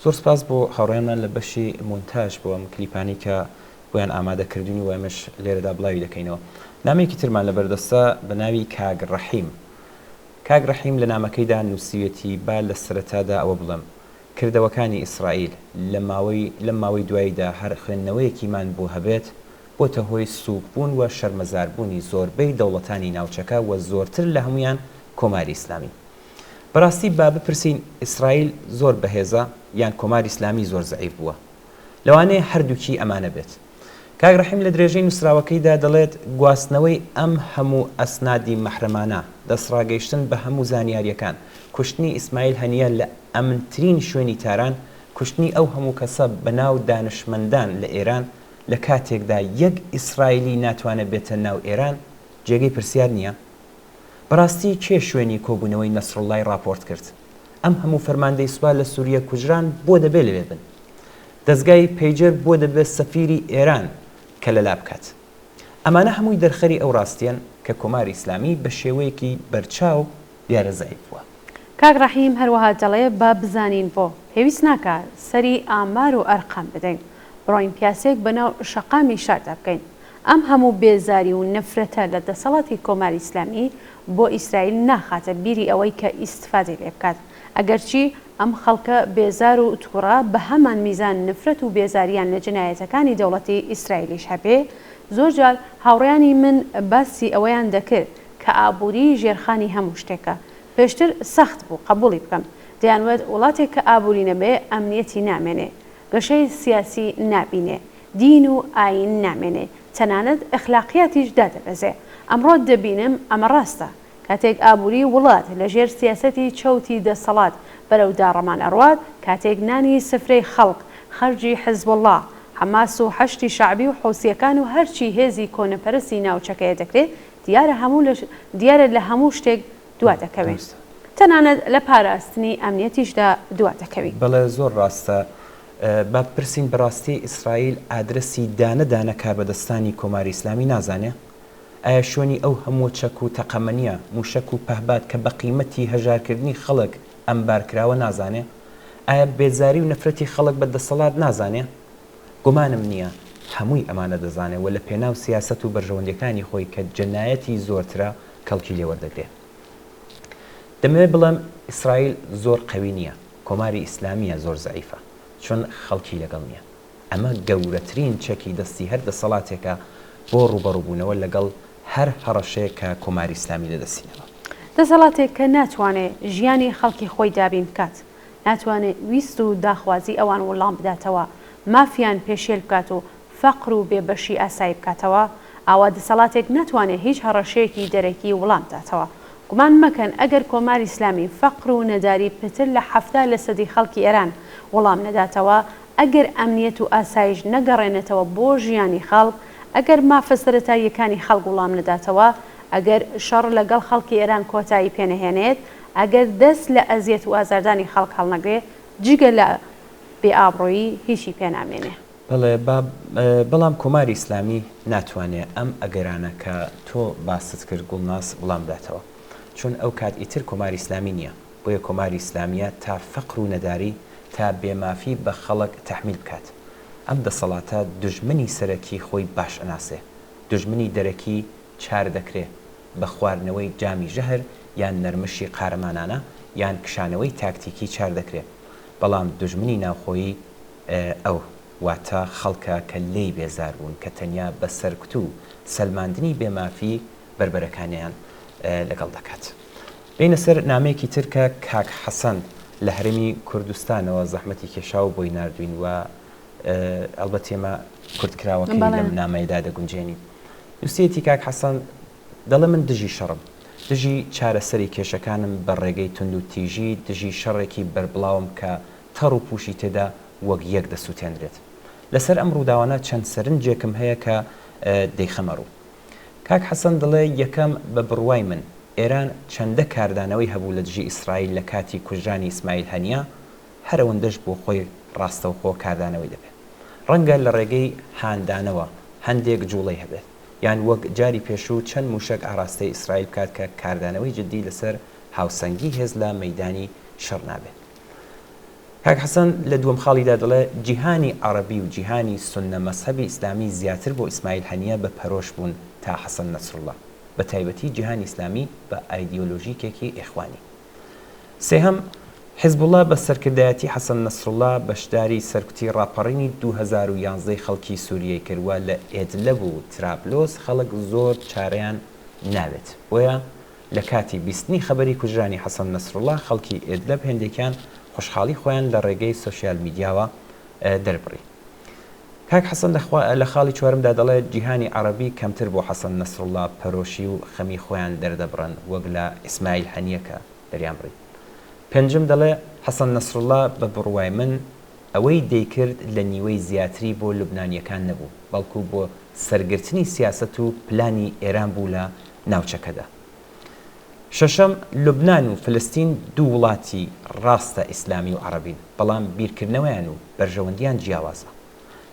زۆر سپاس بۆ هاوڕێیانمان لە بەشی مۆنتاژ بۆ ئەم کلیپانی کە بۆیان ئامادەکردنی و ئەمەش لێرەدا بڵاوی دەکەینەوە. نامێکی ترمان لە بەردەستە بە ناوی کاگ ڕەحیم. کاگ ڕەحیم لە نامەکەیدا نووسیوێتی با لە سەرەتادا ئەوە بڵێم کردەوەکانی ئیسرائیل لە ماوەی دواییدا هەر خوێندنەوەیەکیمان بۆ هەبێت بۆتە هۆی سووکبوون و شەرمەزاربوونی زۆربەی دەوڵەتانی ناوچەکە و زۆرتر لە هەمویان کۆماری ئیسلامی. بەڕاستی با بپرسین ئیسرائیل زۆر بەهێزە یان کۆماری ئیسلامی زۆر زەعیف بووە. لەوانەیە هەردووکی ئەمانە بێت. کاک ڕەحیم لە درێژەی نووسراوەکەیدا دەڵێت گواستنەوەی ئەم هەموو ئەسنادی مەحرەمانە، دەسڕاگەیشتن بە هەموو زانیاریەکان، کوشتنی ئیسماعیل هەنیە لە ئەمنترین شوێنی تاران، کوشتنی ئەو هەموو کەسە بەناو دانشمەندان لە ئێران لە کاتێکدا یەک ئیسرائیلی ناتوانێت بێتە ناو ئێران جێگەی پرسیار نییە. بەڕاستی کێ شوێنی کۆبوونەوەی نەسڕڵڵای راپۆرت کرد؟ ئەم هەموو فەرماندەی سوپا لە سووریە کوژران بۆ دەبێت لەوێ بن. دەستگای پەیجەر بۆ دەبێت سەفیری ئێران کە لەلا بکات. ئەمانە هەمووی دەرخەری ئەو ڕاستیان کە کۆماری ئیسلامی بە شێوەیەکی بەرچاو دیارەزایف بووە. کاک ڕەحیم هەروەها دەڵێ با بزانین بۆ پێویست ناکات سەری ئامار و ئەرقام بدەین، بڕۆین پیاسێک بەناو شەقامی شاردا بکەین. ئەم هەموو بێزاری و نەفرەتە لە دەسەڵاتی کۆماری ئیسلامی بۆ ئیسرائیل ناخاتە بیری ئەوەی کە ئیستفادەی لێ بکات. ئەگەرچی ئەم خەڵکە بێزار و تووڕە بە هەمان میزان نفرەت و بێزاریان لە جنایەتەکانی دەوڵەتی ئیسرائیلیش هەبێ، زۆر جار هاوڕێیانی من باسی ئەوەیان دەکرد کە ئابووری ژێرخانی هەموو شتێکە. پێشتر سەخت بوو قبولی بکەم، دەیانوێت وڵاتێک کە ئابووری نەبێ ئەمنیەتی نامێنێ، گەشەی سیاسی نابینێ، دین و ئاین نامێنێ، تەنانەت ئەخلاقیاتیش دادەبەزێ. ئەمڕۆ دەبینم ئەمە ڕاستە. کاتێک ئابووری وڵات لە ژێر سیاسەتی چەوتی دەسەڵات بەرەو داڕەمان ئەڕوات، کاتێک نانی سفرەی خەڵک، خەرجی حزبوڵڵا، حەماس و حەشتی شعبی و حوسیەکان و هەرچی هێزی کۆنەپەرستی ناوچەکەیە دەکرێت، دیارە لە هەموو شتێک دوا دەکەوێت. تەنانەت لە پاراستنی ئەمنیەتیشدا دوا دەکەوێت. بەڵێ زۆر ڕاستە. با پرسین بەڕاستی ئیسرائیل ئادرسی دانەدانە کاربەدەستانی کۆماری ئیسلامی نازانێ؟ ئایا شوێنی ئەو هەموو چەک و تەقەمەنیە موشک و پەهبات کە بە قیمەتی هەژارکردنی خەڵک ئەمبارکراوە نازانێ؟ ئایا بێزاری و نەفرەتی خەڵک بە دەسەڵات نازانێ؟ گومانم نییە هەمووی ئەمانە دەزانێت و لە پێناو سیاسەت و بەرژەوەندەکانی خۆی کە جەنایەتی زۆرترە کەڵکی لێوەردەگرێت. دەمەوێت بڵێم ئیسرائیل زۆر قەوی نییە، کۆماری ئیسلامیە زۆر زەعیفە، چۆن خەڵکی لەگەڵ نییە. ئەمە گەورەترین چەکی دەستی هەر دەسەڵاتێکە بۆ ڕوبەڕووبوونەوە لەگەڵ هەر هەڕەشەیە کە کۆماری ئیسلامی لەدەستینەوە. دەسەڵاتێک کە ناتوانێت ژیانی خەڵکی خۆی دابین بکات، ناتوانێت ویست و داخوازی ئەوان وەڵام بداتەوە، مافیان پێشێل بکات و فەقر و بێبەشی ئاسایی بکاتەوە، ئاوا دەسەڵاتێک ناتوانێت هیچ هەڕەشەیەکی دەرەکی وەڵام بداتەوە. گومان مەکەن ئەگەر کۆماری ئیسلامی فەقر و نەداری پتر لە 70% خەڵکی ئێران وەڵام نەداتەوە، ئەگەر ئەمنیەت و ئاسایش نەگەڕێنێتەوە بۆ ژیانی خەڵک، ئەگەر مافە سەرەتاییەکانی خەڵک وەڵام نەداتەوە، ئەگەر شەڕ لەگەڵ خەڵکی ئێران کۆتایی پێنەهێنێت، ئەگەر دەست لە ئەزیەت و ئازاردانی خەڵک هەڵنەگرێت، جگە لە بێئابڕۆیی هیچی پێنامێنێ. بەڵام کۆماری ئیسلامی ناتوانێت ئەم ئەگەرانە کە تۆ باست کرد گوڵناس وەڵام بداتەوە، چون ئەو کات ئیتر کۆماری ئیسلامی نییە. بۆیە کۆماری ئیسلامیە تا فەقر و نەداری تا بێمافی بە خەڵک تەحمیل بکات. ئەم دەسەڵاتە دژمنی سەرەکی خۆی باش ئەناسێ، دژمنی دەرەکی چار دەکرێت بە خواردنەوەی جامی ژەهر یان نەرمشی قارەمانانە یان کشانەوەی تاکتیکی چار دەکرێت. بەڵام دژمنی ناوخۆیی ئەو واتە خەڵکە کە لێی بێزار بوون کە تەنیا بە سەرکوت و سەلماندنی بێمافی بربەرەکانیان لەگەڵ دەکات. بینە سەر نامەیەکی ترکە کاک حەسەن لە هەرێمی کوردستانەوە زەحمەتی کێشا و بۆی نردوین و ئەلبەت ئێمە کوردکراوەکەی لەم نامەیەدا دەگونجێنی. نووسیەتی کاک حەسەن دەڵێ من دژی شەڕم، دژی چارەسەری کێشەکانم بە ڕێگەی تند و تیژی، دژی شەڕێکی بەربڵاوم کە تەڕ و پوشی تێدا وەک یەک دەسووتێنرێت. لەسەر ئەم ڕووداوانە چەند سەرنجێکم هەیە کە دەیخەمەڕوو. کاک حەسەن دڵێ یەکەم بە بڕوای من ئێران چەندە کاردانەوەی هەبوو لە دژی ئیسرائیل لە کاتی کوژانی ئیسماعیل هەنیە، هەرەوەندەش بۆ خۆی ڕاستەوخۆ کاردانەوەی دەبێت. ڕەنگە لە ڕێگەی هاندانەوە هەندێک جوڵەی هەبێت، یان وەک جاری پێشوو چەند موشک ئاراستەی ئیسرائیل بکات کە کاردانەوەی جددی لەسەر هاوسەنگی هێز لە مەیدانی شەڕ نابێت. کاک حەسەن لە دووەم خاڵیدا دەڵێ جیهانی عەرەبی و جیهانی سوننە مەزهەبی ئیسلامی زیاتر بۆ ئیسماعیل هەنیە بە پەرۆش بوون تا حەسەن نەسڕڵڵا، بە تایبەتی جیهانی ئیسلامی بە ئایدیۆلۆژیکێکی ئیخوانی. سێهەم حیزبوڵڵا بە سەرکردایەتی حەسەن نەسڕڵڵا بەشداری سەرکوتی ڕاپەڕینی 2011 خەڵکی سووریەی کردووە لە ئێدلب و ترابلۆس خەڵک زۆر چارەیان ناوێت. بۆیە لە کاتی بیستنی خەبەری کوژرانی حەسەن نەسڕڵڵا خەڵکی ئێدلب هێندێکیان خوشحاڵی خۆیان لە ڕێگەی سۆشیال میدیاوە دەربڕی. کاک حەسەن لە خاڵی چوارمدا دەڵێت جیهانی عەرەبی کەمتر بۆ حەسەن نەسڕڵڵا پەرۆشی و خەمی خۆیان دەردەبڕن وەک لە ئیسماعیل هەنیەکە دەریان بڕی. پێنجم دەڵێ حەسەن نەسڕڵڵا بە بڕوای من ئەوەی دەیکرد لە نیوەی زیاتری بۆ لوبنانیەکان نەبوو بەڵکو بۆ سەرگرتنی سیاست و پلانی ئێران بوو لە ناوچەکەدا. شەشەم لوبنان و فلستین دوو وڵاتی ڕاستە ئیسلامی و عەرەبین بەڵام بیرکردنەوەیان و بەرژەوەندیان جیاوازە.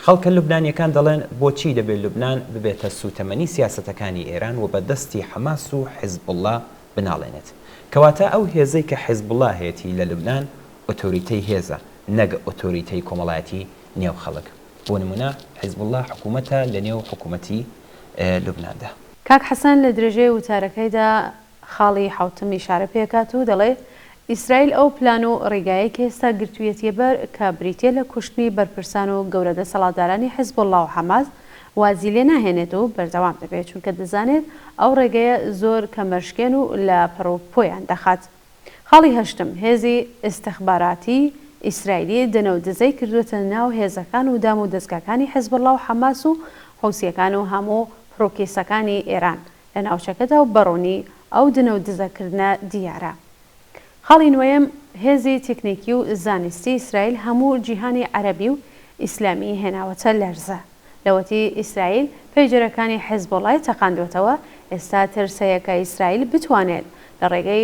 خەڵکە لوبنانیەکان دەڵێن بۆچی دەبێت لوبنان ببێتە سوتەمەنی سیاسەتەکانی ئێران و بەدەستی حەماس و حیزبوڵڵا بناڵێنێت کەواتە ئەو هێزەی کە حیزبوڵڵا هەیەی لە لوبنان ئۆتۆریتەی هێزە نەک ئۆتۆریتەی کۆمەڵایەتی نێو خەڵک. بۆ نمونە حیزبوڵڵا حکوومەتە لە نێو حکوومەتی لوبناندا. کاک حەسەن لە درێژەی وتارەکەیدا خاڵی حوتم ئیشارە پێکات و دەڵێ ئیسرائیل ئەو پلان و ڕێگایە کە ئێستا گرتوویەتیە بەر کە بریتە لە کوشتنی بەرپرسان و گەورە دەسەڵاتدارانی حیزبوڵڵا و حەماس وازی لێ ناهێنێت و بەردەوام دەبێت چونکە دەزانێت ئەو ڕێگەیە زۆر کەمەشکێن و لە پەرۆپۆیان دەخات. خاڵی هەشتم هێزی ئستیخباراتی ئیسرائیلی دەنەو دزەی کردوتە ناو هێزەکان و دام و دەستگاکانی حیزبوڵڵا و حەماس و حوسیەکان و هەموو پرۆکێسەکانی ئێران لە ناوچەکەدا و بەڕوونی ئەو دنەو دزەکردنە دیارە. خاڵی نوێیەم هێزی تکنیکی و زانستی ئیسرائیل هەموو جیهانی عەرەبی و ئیسلامی هێناوەتە لەرزە. لەوەتی ئیسرائیل پەیجەرەکانی حیزبوڵڵای تەقاندوێتەوە ئێستا ترسەیەکە ئیسرائیل بتوانێت لە ڕێگەی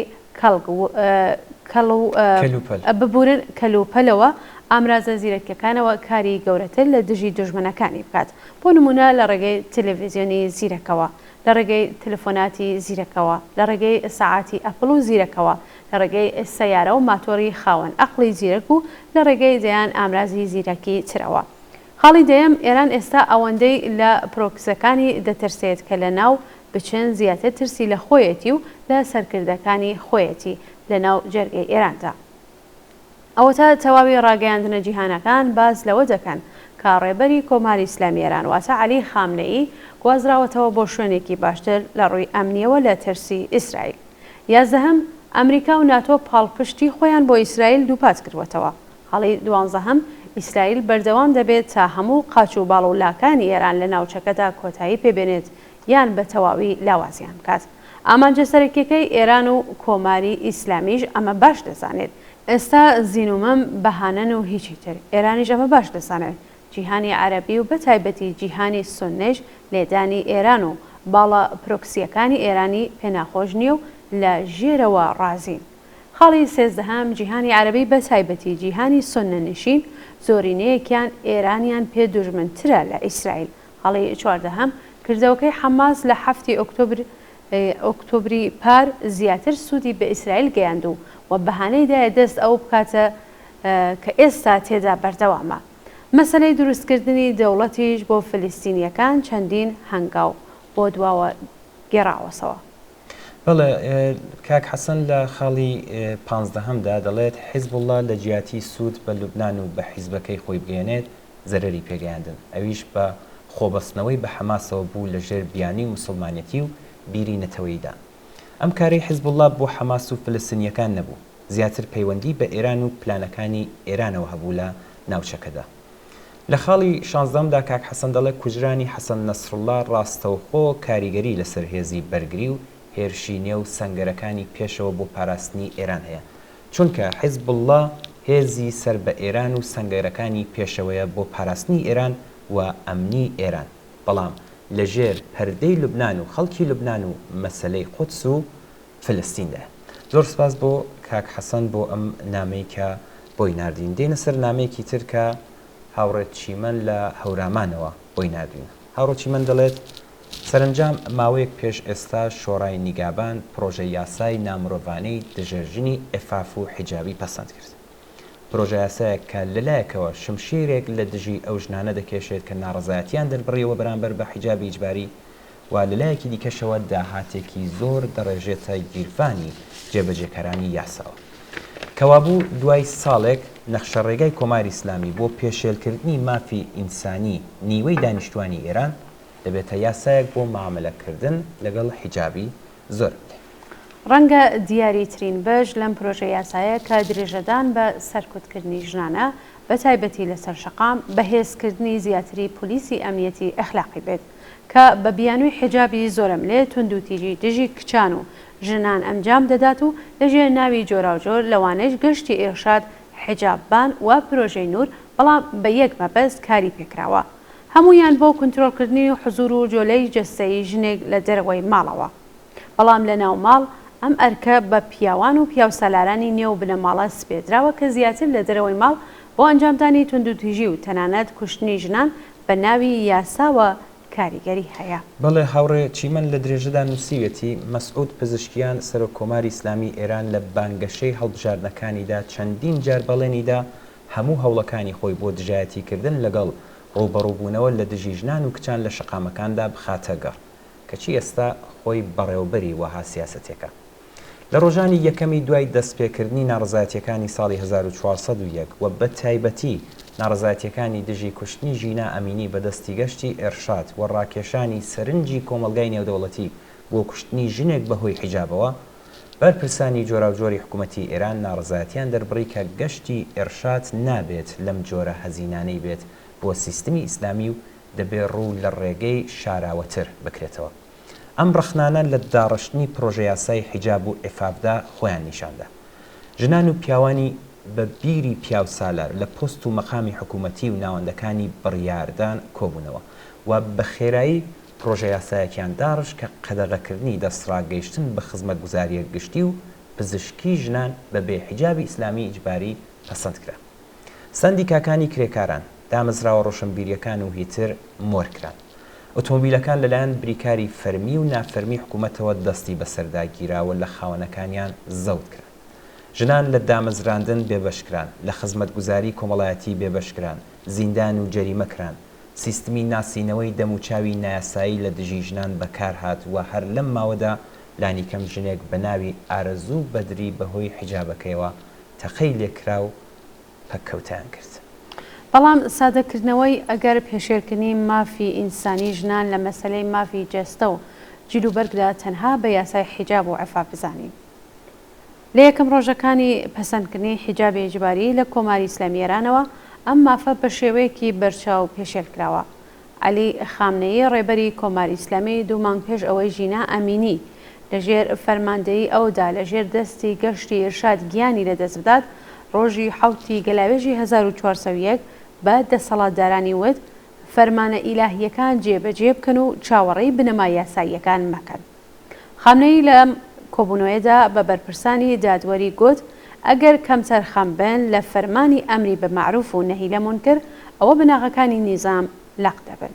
ببورن کەلوپەلەوە ئامرازە زیرەکیەکانەوە کاری گەورەتر لە دژی دژمنەکانی بکات. بۆ نمونە لە ڕێگەی تەلەڤیزیۆنی زیرەکەوە، لە ڕێگەی تەلەفۆناتی زیرەکەوە، لە ڕێگەی سەعاتی ئەپڵ و زیرەکەوە، لە ڕێگەی سەیارە و ماتۆری خاوەن ئەقڵی زیرەک و لە ڕێگەی دەیان ئامرازی زیرەکی ترەوە. خاڵی دەیەم ئێران ئێستا ئەوەندەی لە پرۆکسەکانی دەترسێت کە لە ناو بچن زیاتر ترسی لە خۆیەتی و لە سەرکردەکانی خۆیەتی لە ناو جەرگەی ئێراندا. ئەوە تا تەواوی ڕاگەیاندنە جیهانەکان باز لەوە دەکەن کە ڕێبەری کۆماری ئیسلامی ئێران واتە عەلی خامنەئی گوازراوەتەوە بۆ شوێنێکی باشتر لە ڕووی ئەمنیەوە لە ترسی ئیسرائیل. یازدەهەم ئەمریکا و ناتۆ پاڵپشتی خۆیان بۆ ئیسرائیل دووپات کردوەتەوە. هەڵی دوانزەهەم ئیسرائیل بەردەوام دەبێت تا هەموو قاچ و باڵ و لاکانی ئێران لە ناوچەکەدا کۆتایی پێبێنێت یان بە تەواوی لاوازیان بکات. ئامانجە سەرەکیەکەی ئێران و کۆماری ئیسلامیش ئەمە باش دەزانێت. ئێستا زینومەم بەهانەن و هیچی تر. ئێرانیش ئەمە باش دەزانێت. جیهانی عەرەبی و بەتایبەتی جیهانی سوننیش لێدانی ئێران و باڵە پرۆکسیەکانی ئێرانی پێناخۆش نییە و لە ژێرەوە ڕازین. خاڵی سێزدەهەم جیهانی عەرەبی بەتایبەتی جیهانی سوننەنشین زۆرینەیەکیان ئێرانیان پێ دوژمنترە لە ئیسرائیل. خاڵی چواردەهەم کردەوەکەی حەماس لە 7 ئۆکتۆبری پار زیاتر سوودی بە ئیسرائیل گەیاند و بەهانەیدایە دەست ئەو بکاتە کە ئێستا تێدا بەردەوامە. مەسەلەی دروستکردنی دەوڵەتیش بۆ فلستینیەکان چەندین هەنگاو بۆ دواوە گێڕاوەسەوە. بەڵێ کاک حەسەن لە خاڵی 15دا دەڵێت حیزبوڵڵا لە جیاتی سوود بە لوبنان و بە حیزبەکەی خۆی بگەێنێت زەرەری پێگەیاندن ئەویش بە خۆبەستنەوەی بە حەماسەوە بوو لە ژێر بیانی و موسڵمانەتی و بیری نەتەوەییدا. ئەم کارەی حیزبوڵڵا بۆ حەماس و فلستینیەکان نەبوو زیاتر پەیوەندی بە ئێران و پلانەکانی ئێرانەوە هەبوو لە ناوچەکەدا. لە خاڵی 16دا کاک حەسەن دەڵێت کوژرانی حەسەن نەسڕڵڵا ڕاستەوخۆ کاریگەری لەسەر هێزی بەرگری و هێرشی نێو سەنگەرەکانی پێشەوە بۆ پاراستنی ئێران هەیە چونکە حیزبوڵڵا هێزی سەر بە ئێران و سەنگەرەکانی پێشەوەیە بۆ پاراستنی ئێران و ئەمنی ئێران بەڵام لەژێر پەردەی لوبنان و خەڵکی لوبنان و مەسەلەی قودس و فلستیندا. زۆر سپاس بۆ کاک حەسەن بۆ ئەم نامەی کە بۆی ناردین. دێنە سەر نامەیەکی تر کە هاوڕێت چیمەن لە هەورامانەوە بۆی ناردین. هاوڕێت چیمەن دەڵێت سەرنجام ماوەیەک پێش ئێستا شۆڕای نیگابان پرۆژە یاسای نامرۆڤانەی دژێژنی ئێفاف و حیجابی پەسەند کرد. پرۆژە یاسایە کە لەلایەکەوە شمشیرێک لە دژی ئەو ژنانە دەکێشێت کە ناڕەزایەتیان دەربڕیەوە بەرامبەر بە حیجابی ئیجباری و لەلایەکی دیکەشەوە داهاتێکی زۆر دەڕێژێتە گیرفانی جێبەجێکارانی یاساوە. کەوابوو دوای ساڵێک نەخشە ڕێگای کۆماری ئیسلامی بۆ پێشێلکردنی مافی ئینسانی نیوەی دانیشتوانی ئێران دەبێتە یاسایەک بۆ مامەلەکردن لەگەڵ حیجابی زۆر. ڕەنگە دیاریترین بەش لەم پرۆژە یاسایە کە درێژەدان بە سەرکوتکردنی ژنانە بە تایبەتی لەسەر شەقام بەهێزکردنی زیاتری پلیسی ئەمنیەتی ئەخلاقی بێت کە بە بیانووی حیجابی زۆرم لێ توندوتیژی دژی کچان و ژنان ئەنجام دەدات و لەژێر ناوی جۆراوجۆر لەوانەش گەشتی ئێرشاد حیجاببان و پرۆژەی نور بەڵام بە یەک مەبەست کاری پێکراوە هەمویان بۆ کنترۆلکردنی و حزور و جۆلەی جەستەیی ژنێک لە دەرەوەی ماڵەوە بەڵام لە ناو ماڵ ئەم ئەرکە بە پیاوان و پیاوسەلارانی نێو بنەماڵە سپێدراوە کە زیاتر لە دەرەوەی ماڵ بۆ ئەنجامدانی توندوتیژی و تەنانەت کوشتنی ژنان بە ناوی یاساوە کاریگەری هەیە. بەڵێ هاوڕێ چیمەن لە درێژەدا نووسیوێتی مەسعود پزیشکیان سەرۆک کۆماری ئیسلامی ئێران لە بانگەشەی هەڵبژاردنەکانیدا چەندین جار بەڵێنیدا هەموو هەوڵەکانی خۆی بۆ دژایەتیکردن لەگەڵ ڕوبەڕووبوونەوە لە دژی ژنان و کچان لە شەقامەکاندا بخاتە گەڕ کەچی ئێستا خۆی بەڕێوەبەری وەها سیاسەتێکە. لە ڕۆژانی یەکەمی دوای دەستپێکردنی ناڕزایەتیەکانی ساڵی 1401 و بە تایبەتی ناڕزایەتیەکانی دژی کوشتنی ژینا ئەمینی بەدەستی گەشتی ئێرشاد و ڕاکێشانی سەرنجی کۆمەلگای نێودەوڵەتی بۆ کوشتنی ژنێک بەهۆی حیجابەوە بەرپرسانی جۆراوجۆری حکوومەتی ئێران ناڕزایەتیان دەربڕی کە گەشتی ئێرشاد نابێت لەم جۆرە هەزینانەی بێت بۆ سیستمی ئیسلامی و دەبێت ڕوو لە ڕێگەی شاراوەتر بکرێتەوە. ئەم ڕخنانە لە داڕشتنی پرۆژە یاسای حیجاب و ئێفافدا خۆیان نیشاندا. ژنان و پیاوانی بە بیری پیاو سالار لە پۆست و مەقامی حکوومەتی و ناوەندەکانی بڕیاردان کۆبوونەوە و بە خێرایی پرۆژە یاسایەکیان داڕش کە قەدەغەکردنی دەستڕاگەیشتن بە خزمەتگوزاریە گشتی و پزیشکی ژنان بە بێحیجابی ئیسلامی ئیجباری پەسەند کرا. سەندیکاکانی کرێکاران دامەزراوە ڕۆشنبیریەکان و هیتر مۆرکران. ئۆتۆمبیلەکان لەلایەن بریکاری فەرمی و نافەرمی حکوومەتەوە دەستی بەسەرداگیراوە لە خاوەنەکانیان زەوت کرد. ژنان لە دامەزراندن بێبەشکران لە خزمەتگوزاری کۆمەڵایەتی بێبەشکران زیندان و جەریمەکران سیستمی ناسینەوەی دەموچاوی نایاسایی لە دژی ژنان بەکار هات و هەر لەم ماوەدا لانیکەم ژنێک بە ناوی ئارەزوو بەدری بەهۆی حیجابەکەیەوە تەقەی لێکرا و پەککەوتیان کرد. بەڵام سادەکردنەوەی ئەگەر پێشێرکردنی مافی ئینسانی ژنان لە مەسەلەی مافی جەستە و جیلوبەرگدا تەنها بە یاسای حیجاب و عەفاف بزانین. لە یەکەم ڕۆژەکانی پەسەندکردنی حیجابی ئیجباری لە کۆماری ئیسلامی ئێرانەوە ئەم مافە بە شێوەیەکی بەرچاو پێشێلکراوە. عەلی خامنەیی ڕێبەری کۆماری ئیسلامی 2 مانگ پێش ئەوەی ژینا ئەمینی لەژێر فەرماندەیی ئەودا لەژێر دەستی گەشتی ئێرشاد گیانی لەدەست بدات ڕۆژی حوتی گەلاوێژی 1401 بە دەسەڵاتدارانی وت فەرمانە ئیلاهیەکان جێبەجێ بکەن و چاوەڕێی بنەما یاساییەکان مەکەن. خامنەیی لەم کۆبوونەوەیەدا بە بەرپرسانی دادوەری گوت ئەگەر کەمتەر خەم بن لە فەرمانی ئەمری بە معروف و نەهی لە مونکر ئەوە بناغەکانی نیزام لەق دەبن.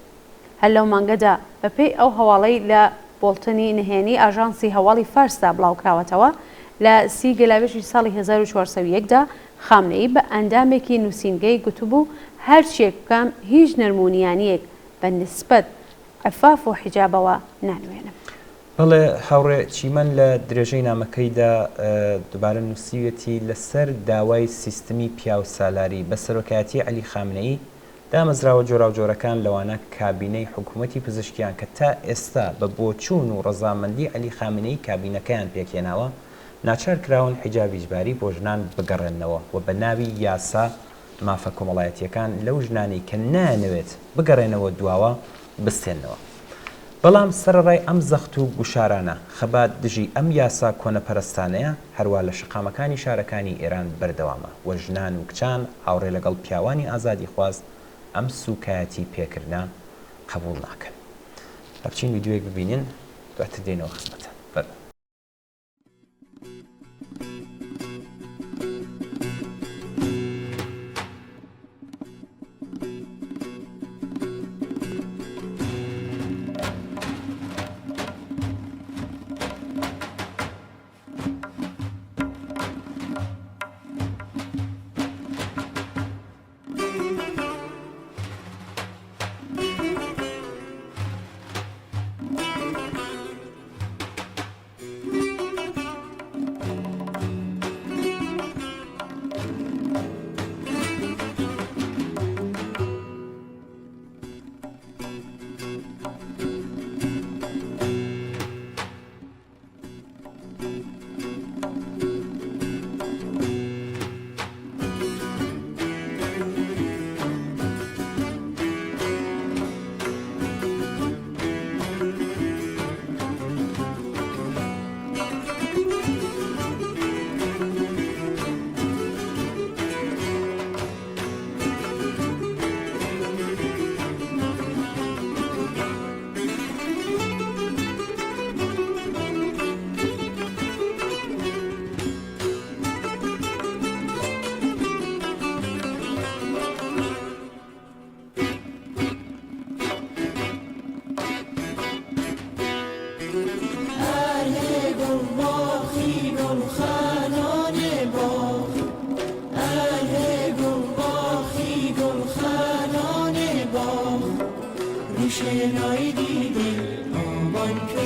هەر لەو مانگەدا بەپێی ئەو هەواڵەی لە بۆڵتنی نهێنی ئاژانسی هەواڵی فارسدا بڵاوکراوەتەوە لە 30 گەلاوێژی ساڵی 1401دا خامنەیی بە ئەندامێکی نووسینگەی گوتبوو هەرچێک بکەم هیچ نەرمونیانیەک بە نسبەت عەفاف و حیجابەوە نانوێنم. بەڵێ هاوڕێ چیمەن لە درێژەی نامەکەیدا دووبارە نووسیوێتی لەسەر داوای سیستمی پیاو سالاری بە سەرۆکایەتی عەلی خامنەیی دامەزراوە جۆراوجۆرەکان لەوانە کابینەی حکوومەتی پزیشکیان کە تا ئێستا بە بۆچوون و ڕەزامەندی عەلی خامنەیی کابینەکەیان پێکێناوە ناچار کراون حیجابی ئیجباری بۆ ژنان بگەڕێنەوە و بە ناوی یاسا مافە کۆمەڵایەتیەکان لەو ژنانی کە نانەوێت بگەڕێنەوە دواوە بستێنەوە. بەڵام سەرڕای ئەم زەخت و گوشارانە خەبات دژی ئەم یاسا کۆنەپەرستانەیە هەروە لە شەقامەکانی شارەکانی ئێران بەردەوامە و ژنان و کچان هاوڕێ لەگەڵ پیاوانی ئازادی خواست ئەم سوکایەتی پێکردە قبول ناکەن. بچین ویدیۆیەک ببینین دواتر دێنەوە خزمەتە.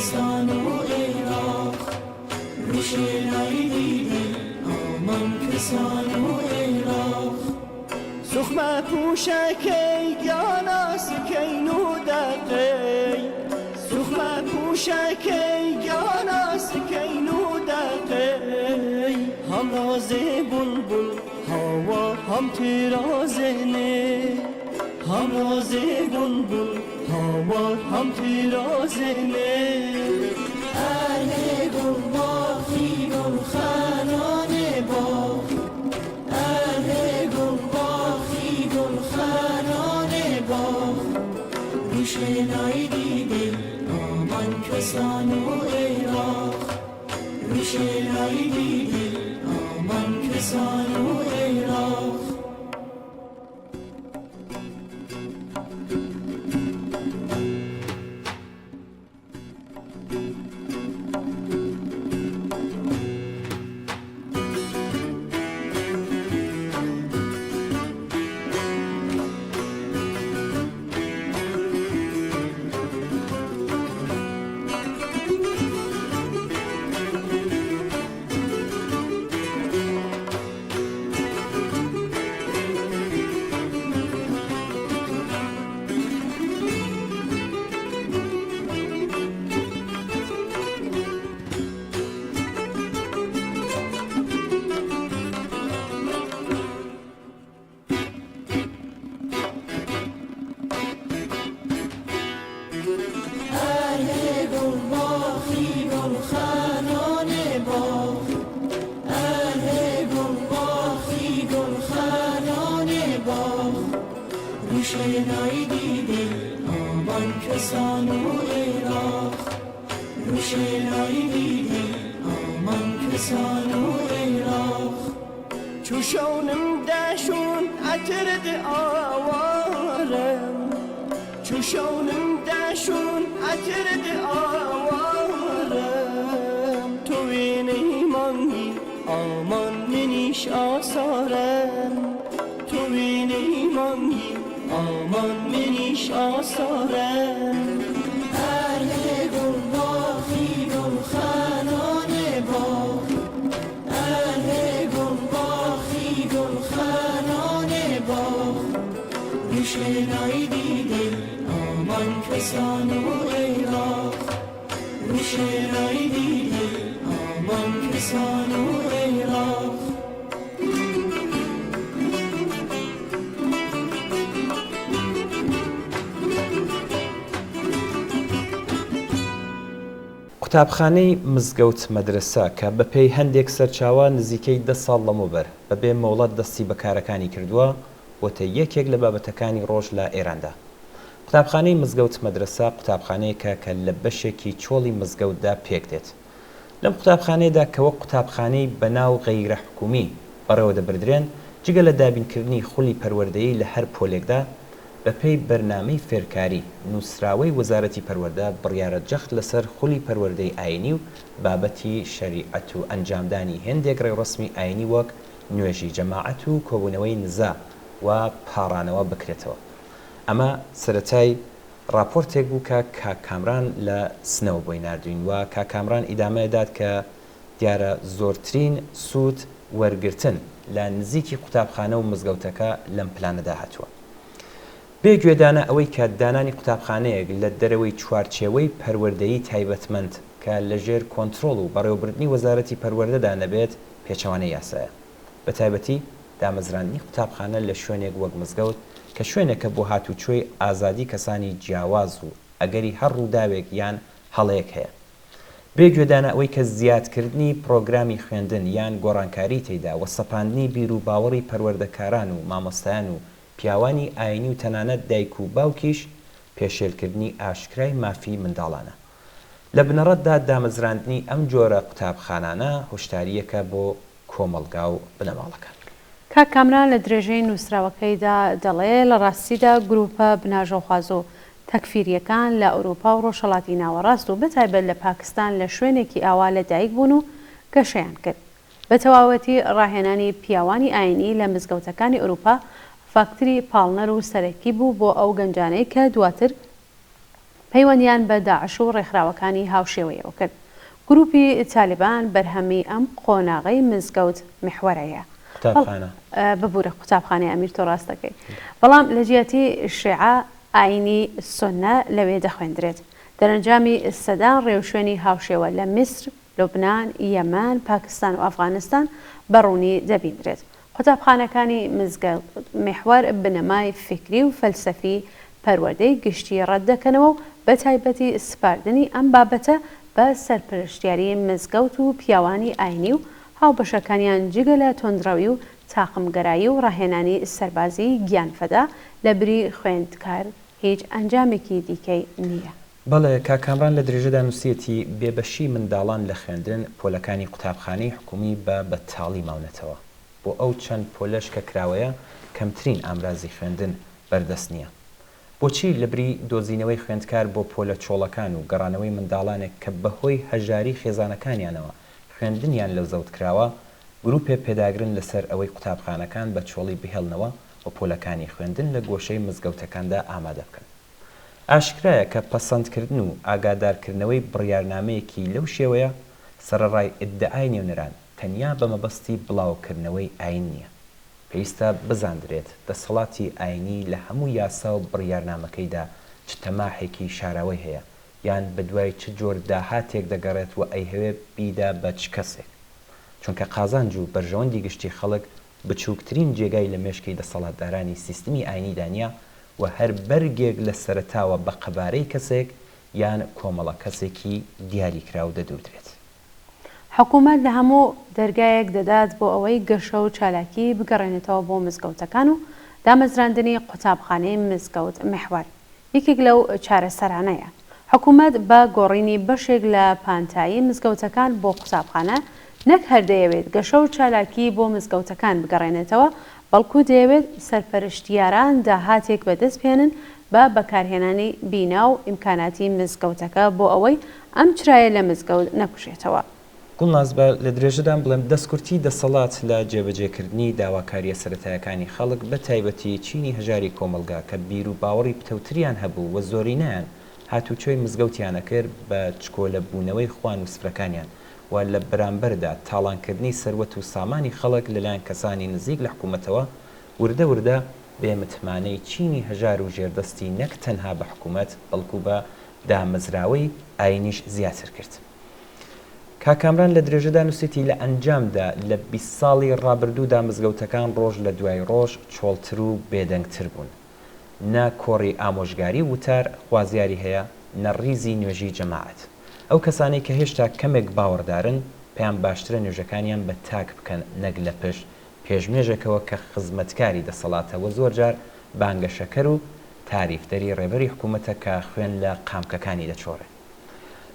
کسان و عراق روشنایی دیدی آمان کسان و عراق سخمه پوشکی گاناس کینو دقی سخمه پوشکی گاناس کینو دقی هم راز بلبل هوا هم ترازنه هم راز بلبل هوا هم ترازنه اهل گل باخی گل خانان باخ اهل گل باخی گل خانان باخ روشنایی دیدی آمان کسان و عراق روشنایی دیدی آمان کسان و عراق روشنایی دیدی آمان کسان و عراق روشنایی دیدی آمان کسان و عراق چوشونم داشون عترد آوارم چوشونم داشون عترد آوارم تو وینی مانگی آمان منیش آثارم تو وینی مانگی آمان منیش آثارم اهل گل باخی گل خانان باخ اهل گل باخی گل خانان باخ روشنایی دیدی آمان کسان و عراق روشنایی دیدی آمان کسان و عراق قوتابخانەی مزگەوت مەدرسە کە بەپێی هەندێک سەرچاوە نزیکەی 10 ساڵ لەمەوبەر بەبێ مۆڵەت دەستی بەکارەکانی کردووە وتە یەکێک لە بابەتەکانی ڕۆژ لە ئێراندا. قوتابخانەی مزگەوت مەدرسە قوتابخانەیەکە کە لە بەشێکی چۆڵی مزگەوتدا پێک دێت. لەم قوتابخانەیەدا کەوە قوتابخانەی بەناو غەیرە حکومی بەڕێوە دەبردرێن جگە لە دابینکردنی خولی پەروەردەیی لە هەر پۆلێکدا بەپێی بەرنامەی فێرکاری نووسراوەی وەزارەتی پەروەردە بڕیارە جەخت لەسەر خولی پەروەردەی ئاینی و بابەتی شەریعەت و ئەنجامدانی هێندێک ڕێڕەسمی ئاینی وەک نوێژی جەماعەت و کۆبوونەوەی نزا و پاڕانەوە بکرێتەوە. ئەمە سەرەتای راپۆرتێک بوو کە کاکامران لە سنەوە بۆی نردوین و کاکامران ئیدامەدات کە دیارە زۆرترین سوود وەرگرتن لە نزیکی قوتابخانە و مزگەوتەکە لەم پلانەدا هاتووە. بێگوێدانە ئەوەی کە دانانی قوتابخانەیەک لە دەرەوەی چوارچێوەی پەروەردەیی تایبەتمەند کە لەژێر کۆنتڕۆڵ و بەڕێوەبردننی وەزارەتی پەروەردەدا نەبێت پێچەوانەی یاسایە. بە تایبەتی دامەزراندنی قوتابخانە لە شوێنێک وەک مزگەوت کە شوێنێکە بۆ هاتوچۆی ئازادی کەسانی جیاواز و ئەگەری هەر ڕووداوێک یان هەڵەیەک هەیە. بێگوێدانە ئەوەی کە زیادکردنی پرۆگرامی خوێندن یان گۆڕانکاری تێدا وە سەپاندنی بیر و باوەڕی پەروەردەکاران و مامۆستایان و پیاوانی ئاینی و تەنانەت دایک و باوکیش پێشێلکردنی ئاشکرای مافی منداڵانە. لە بنەڕەتدا دامەزراندنی ئەم جۆرە قوتابخانانە هۆشداریەکە بۆ کۆمەڵگا و بنەماڵەکان. کاک کامران لە درێژەی نووسراوەکەیدا دەڵێ لە ڕاستیدا گروپە بناژەوخواز و تەکفیریەکان لە ئەوروپا و ڕۆژهەڵاتی ناوەڕاست و بەتایبەت لە پاکستان لە شوێنێکی ئاوا لە دایک بوون و گەشەیان کرد. بە تەواوەتی ڕاهێنانی پیاوانی ئاینی لە مزگەوتەکانی ئەوروپا فاکتری پاڵنەر و سەرەکی بوو بۆ ئەو گەنجانەی کە دواتر پەیوەندیان بە داعش و ڕێکخراوەکانی هاوشێوەیەوە کرد. گروپی تالیبان بەرهەمی ئەم قۆناغەی مزگەوت محوەرەیە. ببوورە قوتابخانەی ئەمیر تۆ ڕاست دەکەی. بەڵام لە جیاتی شیعە ئاینی سونە لەوێ دەخوێندرێت. دەرەنجامی سەدان ڕێوشوێنی هاوشێوە لە میسر، لوبنان، یەمان، پاکستان و ئەفغانستان بەڕوونی دەبینرێت. قوتابخانەکانی مزگەوت محور بنەمای فکری و فەلسەفی پەروەردەی گشتی ڕەت دەکەنەوە و بە تایبەتی سپاردنی ئەم بابەتە بە سەرپرشتیاری مزگەوت و پیاوانی ئاینی و هاوبەشەکانیان جگە لە تۆندڕەوی و تاقمگەرایی و ڕاهێنانی سەربازی گیانفەدا لە بری خوێندکار هیچ ئەنجامێکی دیکەی نییە. بەڵێ کاکامران لە درێژەدا نووسەتی بێبەشی منداڵان لە خوێندن پۆلەکانی قوتابخانەی حکومی بە بەتاڵی ماونەتەوە بۆ ئەو چەند پۆلەش کە کراوەیە کەمترین ئامرازی خوێندن بەردەست نییە. بۆچی لەبری دۆزینەوەی خوێندکار بۆ پۆلە چۆڵەکان و گەڕانەوەی منداڵانێک کە بەهۆی هەژاری خێزانەکانیانەوە خوێندنیان لەو زەوت کراوە گروپێ پێداگرن لەسەر ئەوەی قوتابخانەکان بە چۆڵی بهێڵنەوە و پۆلەکانی خوێندن لە گۆشەی مزگەوتەکاندا ئامادە بکەن. ئاشکرایە کە پەسەندکردن و ئاگادارکردنەوەی بڕیارنامەیەکی لەو شێوەیە سەرەڕای ئیدعای نێونەران تەنیا بە مەبەستی بڵاوکردنەوەی ئاین نییە. پێویستە بزاندرێت دەسەڵاتی ئاینی لە هەموو یاسا و بڕیارنامەکەیدا چ تەماحێکی شاراوەی هەیە یان بەدوای چ جۆر داهاتێک دەگەڕێت و ئەیهەوێ بیدا بە چ کەسێک. چونکە قازانج و بەرژەوەندی گشتی خەڵک بچووکترین جێگای لە مێشکی دەسەڵاتدارانی سیستمی ئاینی دانیا و هەر بەرگێک لە سەرتاوە بە قەبارەی کەسێک یان کۆمەڵە کەسێکی دیاریکراو دەدوترێت. حکوومەت لە هەموو دەرگایەک دەدات بۆ ئەوەی گەشە و چالاکی بگەڕێنێتەوە بۆ مزگەوتەکان و دامەزراندنی قوتابخانەی مزگەوت محور. یەکێک لەو چارەسەرانەیە. حکوومەت بە گۆڕینی بەشێک لە پانتایی مزگەوتەکان بۆ قوتابخانە نەک هەردەیەوێت گەشە و چالاکی بۆ مزگەوتەکان بگەڕێنێتەوە، بەڵکو دەیەوێت سەرپەرشتیاران داهاتێک بەدەست بێنن بە بەکارهێنانی بینا و ئیمکاناتی مزگەوتەکە بۆ ئەوەی ئەم چرایە لە مزگەوت نەکوشێتەوە. گوڵناز بە لە درێژەدان بڵێم دەستکورتی دەسەڵات لە جێبەجێکردنی داواکاریە سەرەتایەکانی خەڵک بە تایبەتی چینی هەژاری کۆمەلگا کە بیر و باوەڕی پتەوتریان هەبوو و زۆرینیان هاتوچۆی مزگەوتیانە کرد بە چکۆلە بوونەوەی خوان و سفرەکانیان و لە بەرامبەردا تاڵانکردنی سەروەت و سامانی خەڵک لەلایەن کەسانی نزیک لە حکوومەتەوە وردە وردە بێمتمانەی چینی هەژار و ژێردەستی نەک تەنها بە حکوومەت بەڵکو بە دامەزراوەی ئاینیش زیاتر کرد. کاکامران لە درێژەدا نووسێتی لە ئەنجامدا لە 20 ساڵی ڕابردوودا مزگەوتەکان ڕۆژ لە دوای ڕۆژ چۆڵتر و بێدەنگتر بوون. نە کۆڕی ئامۆژگاری وتار خوازیاری هەیە نەڕیزی نوێژی جەماعەت. ئەو کەسانی کە هێشتا کەمێک باوەڕدارن پێیان باشترە نوێژەکانیان بە تاک بکەن نەک لە پێشمێژێکەوە کە خزمەتکاری دەسەڵاتەوە زۆرجار بانگەشەکەر و تاریفتەری ڕێبەری حکوومەتە کە خوێن لە قامکەکانی دەچۆڕێ.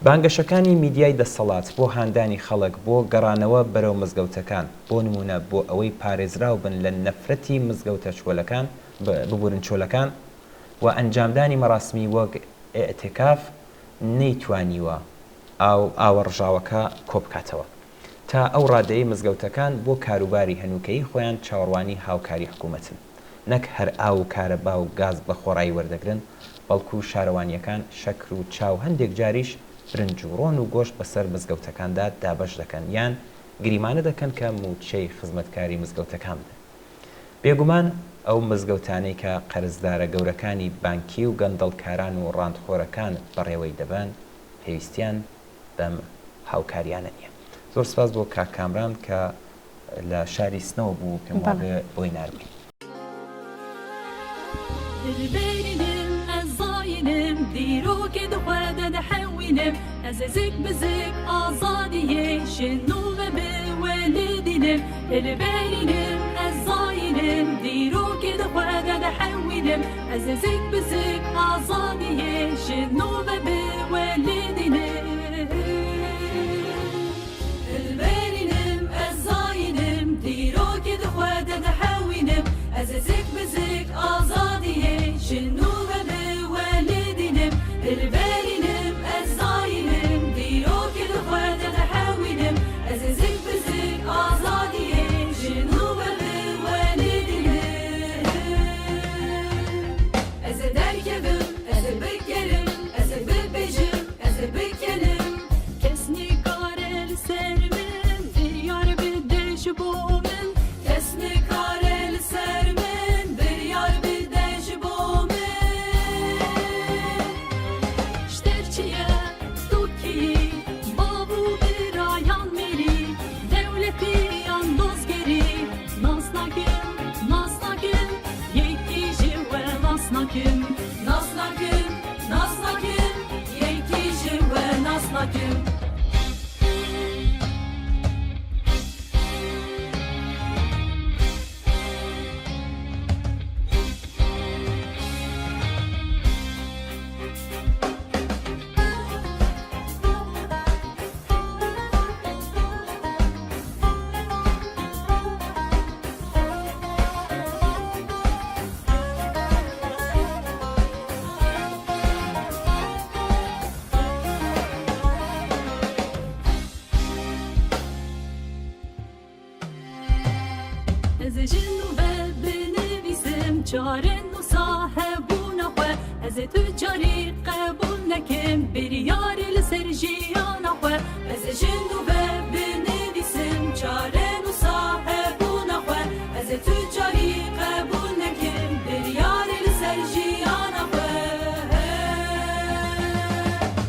بانگەشەکانی میدیای دەسەڵات بۆ هاندانی خەڵک بۆ گەڕانەوە بەرەو مزگەوتەکان بۆ نمونە بۆ ئەوەی پارێزراو بن لە نەفرەتی مزگەوتە چۆلەکان ببورن چۆلەکان و ئەنجامدانی مەراسمی وەک ئێعتیکاف نەیتوانیوە ئاوەڕژاوەکە کۆبکاتەوە تا ئەو ڕادەیە مزگەوتەکان بۆ کاروباری هەنووکەی خۆیان چاوەڕوانی هاوکاری حکوومەتن نەک هەر ئاو و کارەبا و گاز بە خۆڕایی وەردەگرن بەڵکو شارەوانیەکان شەکر و چاو هەندێک جاریش برنج و ڕۆن و گۆشت بەسەر مزگەوتەکاندا دابەش دەکەن یان گریمانە دەکەن کە موچەی خزمەتکاری مزگەوتەکان بدەن. بێگومان ئەو مزگەوتانەی کە قەرزدارە گەورەکانی بانکی و گەندەڵکاران و ڕاندخۆرەکان بەڕێوەی دەبن پێویستیان بەم هاوکاریانە نییە. زۆر سپاس بۆ کاکامران کە لە شاری سنەوە بوو پێم وابێ بۆی نارمی. دیرۆکێ دەخوادە دەحەوینم ئەزەزێک بزێک ئازادیێ شنووە بوەلێدینم لەبەرینم ئەزاینم دیرۆکێ دەخوادە دەحەوینم ئەزەزێک بزێک ئازادیێ شنووە بوەلێدینم لەبەرینم ئەزاینم دیرۆکێ دەخوادە دەحەوینم ئەزەزێک بزێک ئازادیێ شنووە البارنم الزاينم ديروك الخوات الحاولم أززك بزك أعزادي جنوب بوالدنا أزدار كبم أزبكرم أزبكرم جنوب بنویسم چارن و صاحبون خو از تجاری قبول نکم بریار لسر جیان خو از جنوب بنویسم چارن و صاحبون خو از تجاری قبول نکم بریار لسر جیان خو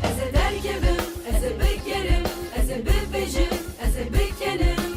از درکبم از بگرم از ببجم از بکنم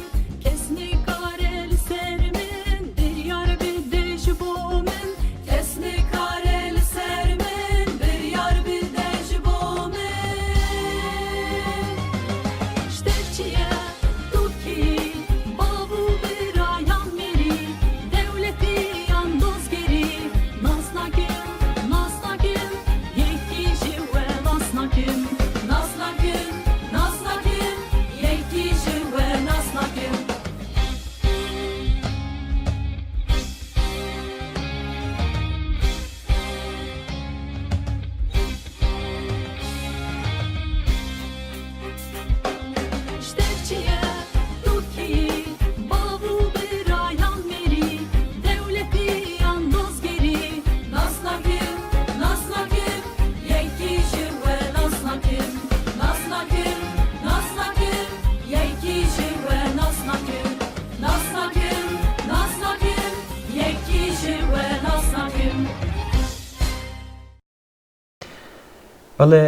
بەڵێ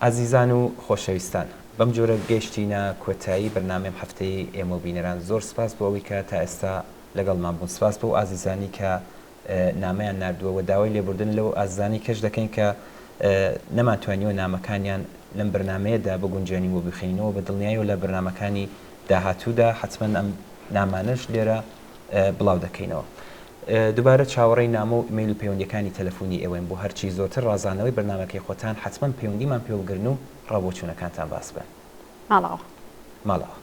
ئازیزان و خۆشەویستان بەم جۆرە گەیشتینە کۆتایی بەرنامەی هەفتەی ئێمە بینەران زۆر سپاس بۆ ئەوەی کە تا ئێستا لەگەڵمان بوون سپاس بۆ ئازیزانی کە نامەیان نردووە و داوای لێبوردن لەو ئازیزانی کەش دەکەین کە نەماتوانیوە نامەکانیان لەم بەرنمەیەدا بگونجێنین و بخینەوە بە دڵنیایی و لە بەرنمەکانی داهاتوودا حتمما ئەم نامانەش لێرە بڵاو دەکەینەوە. دووبارە چاوەڕێی نامە و ئیمەیل و پەیوەندیەکانی تەلەفۆنی ئێوەین بۆ هەرچی زۆرتر ڕازانەوەی بەرنامەکەی خۆتان حتمما پەیوەندیمان پێ بگرن و ڕابۆچوونەکانتان باس بن. ماڵەوە. ماڵەوە.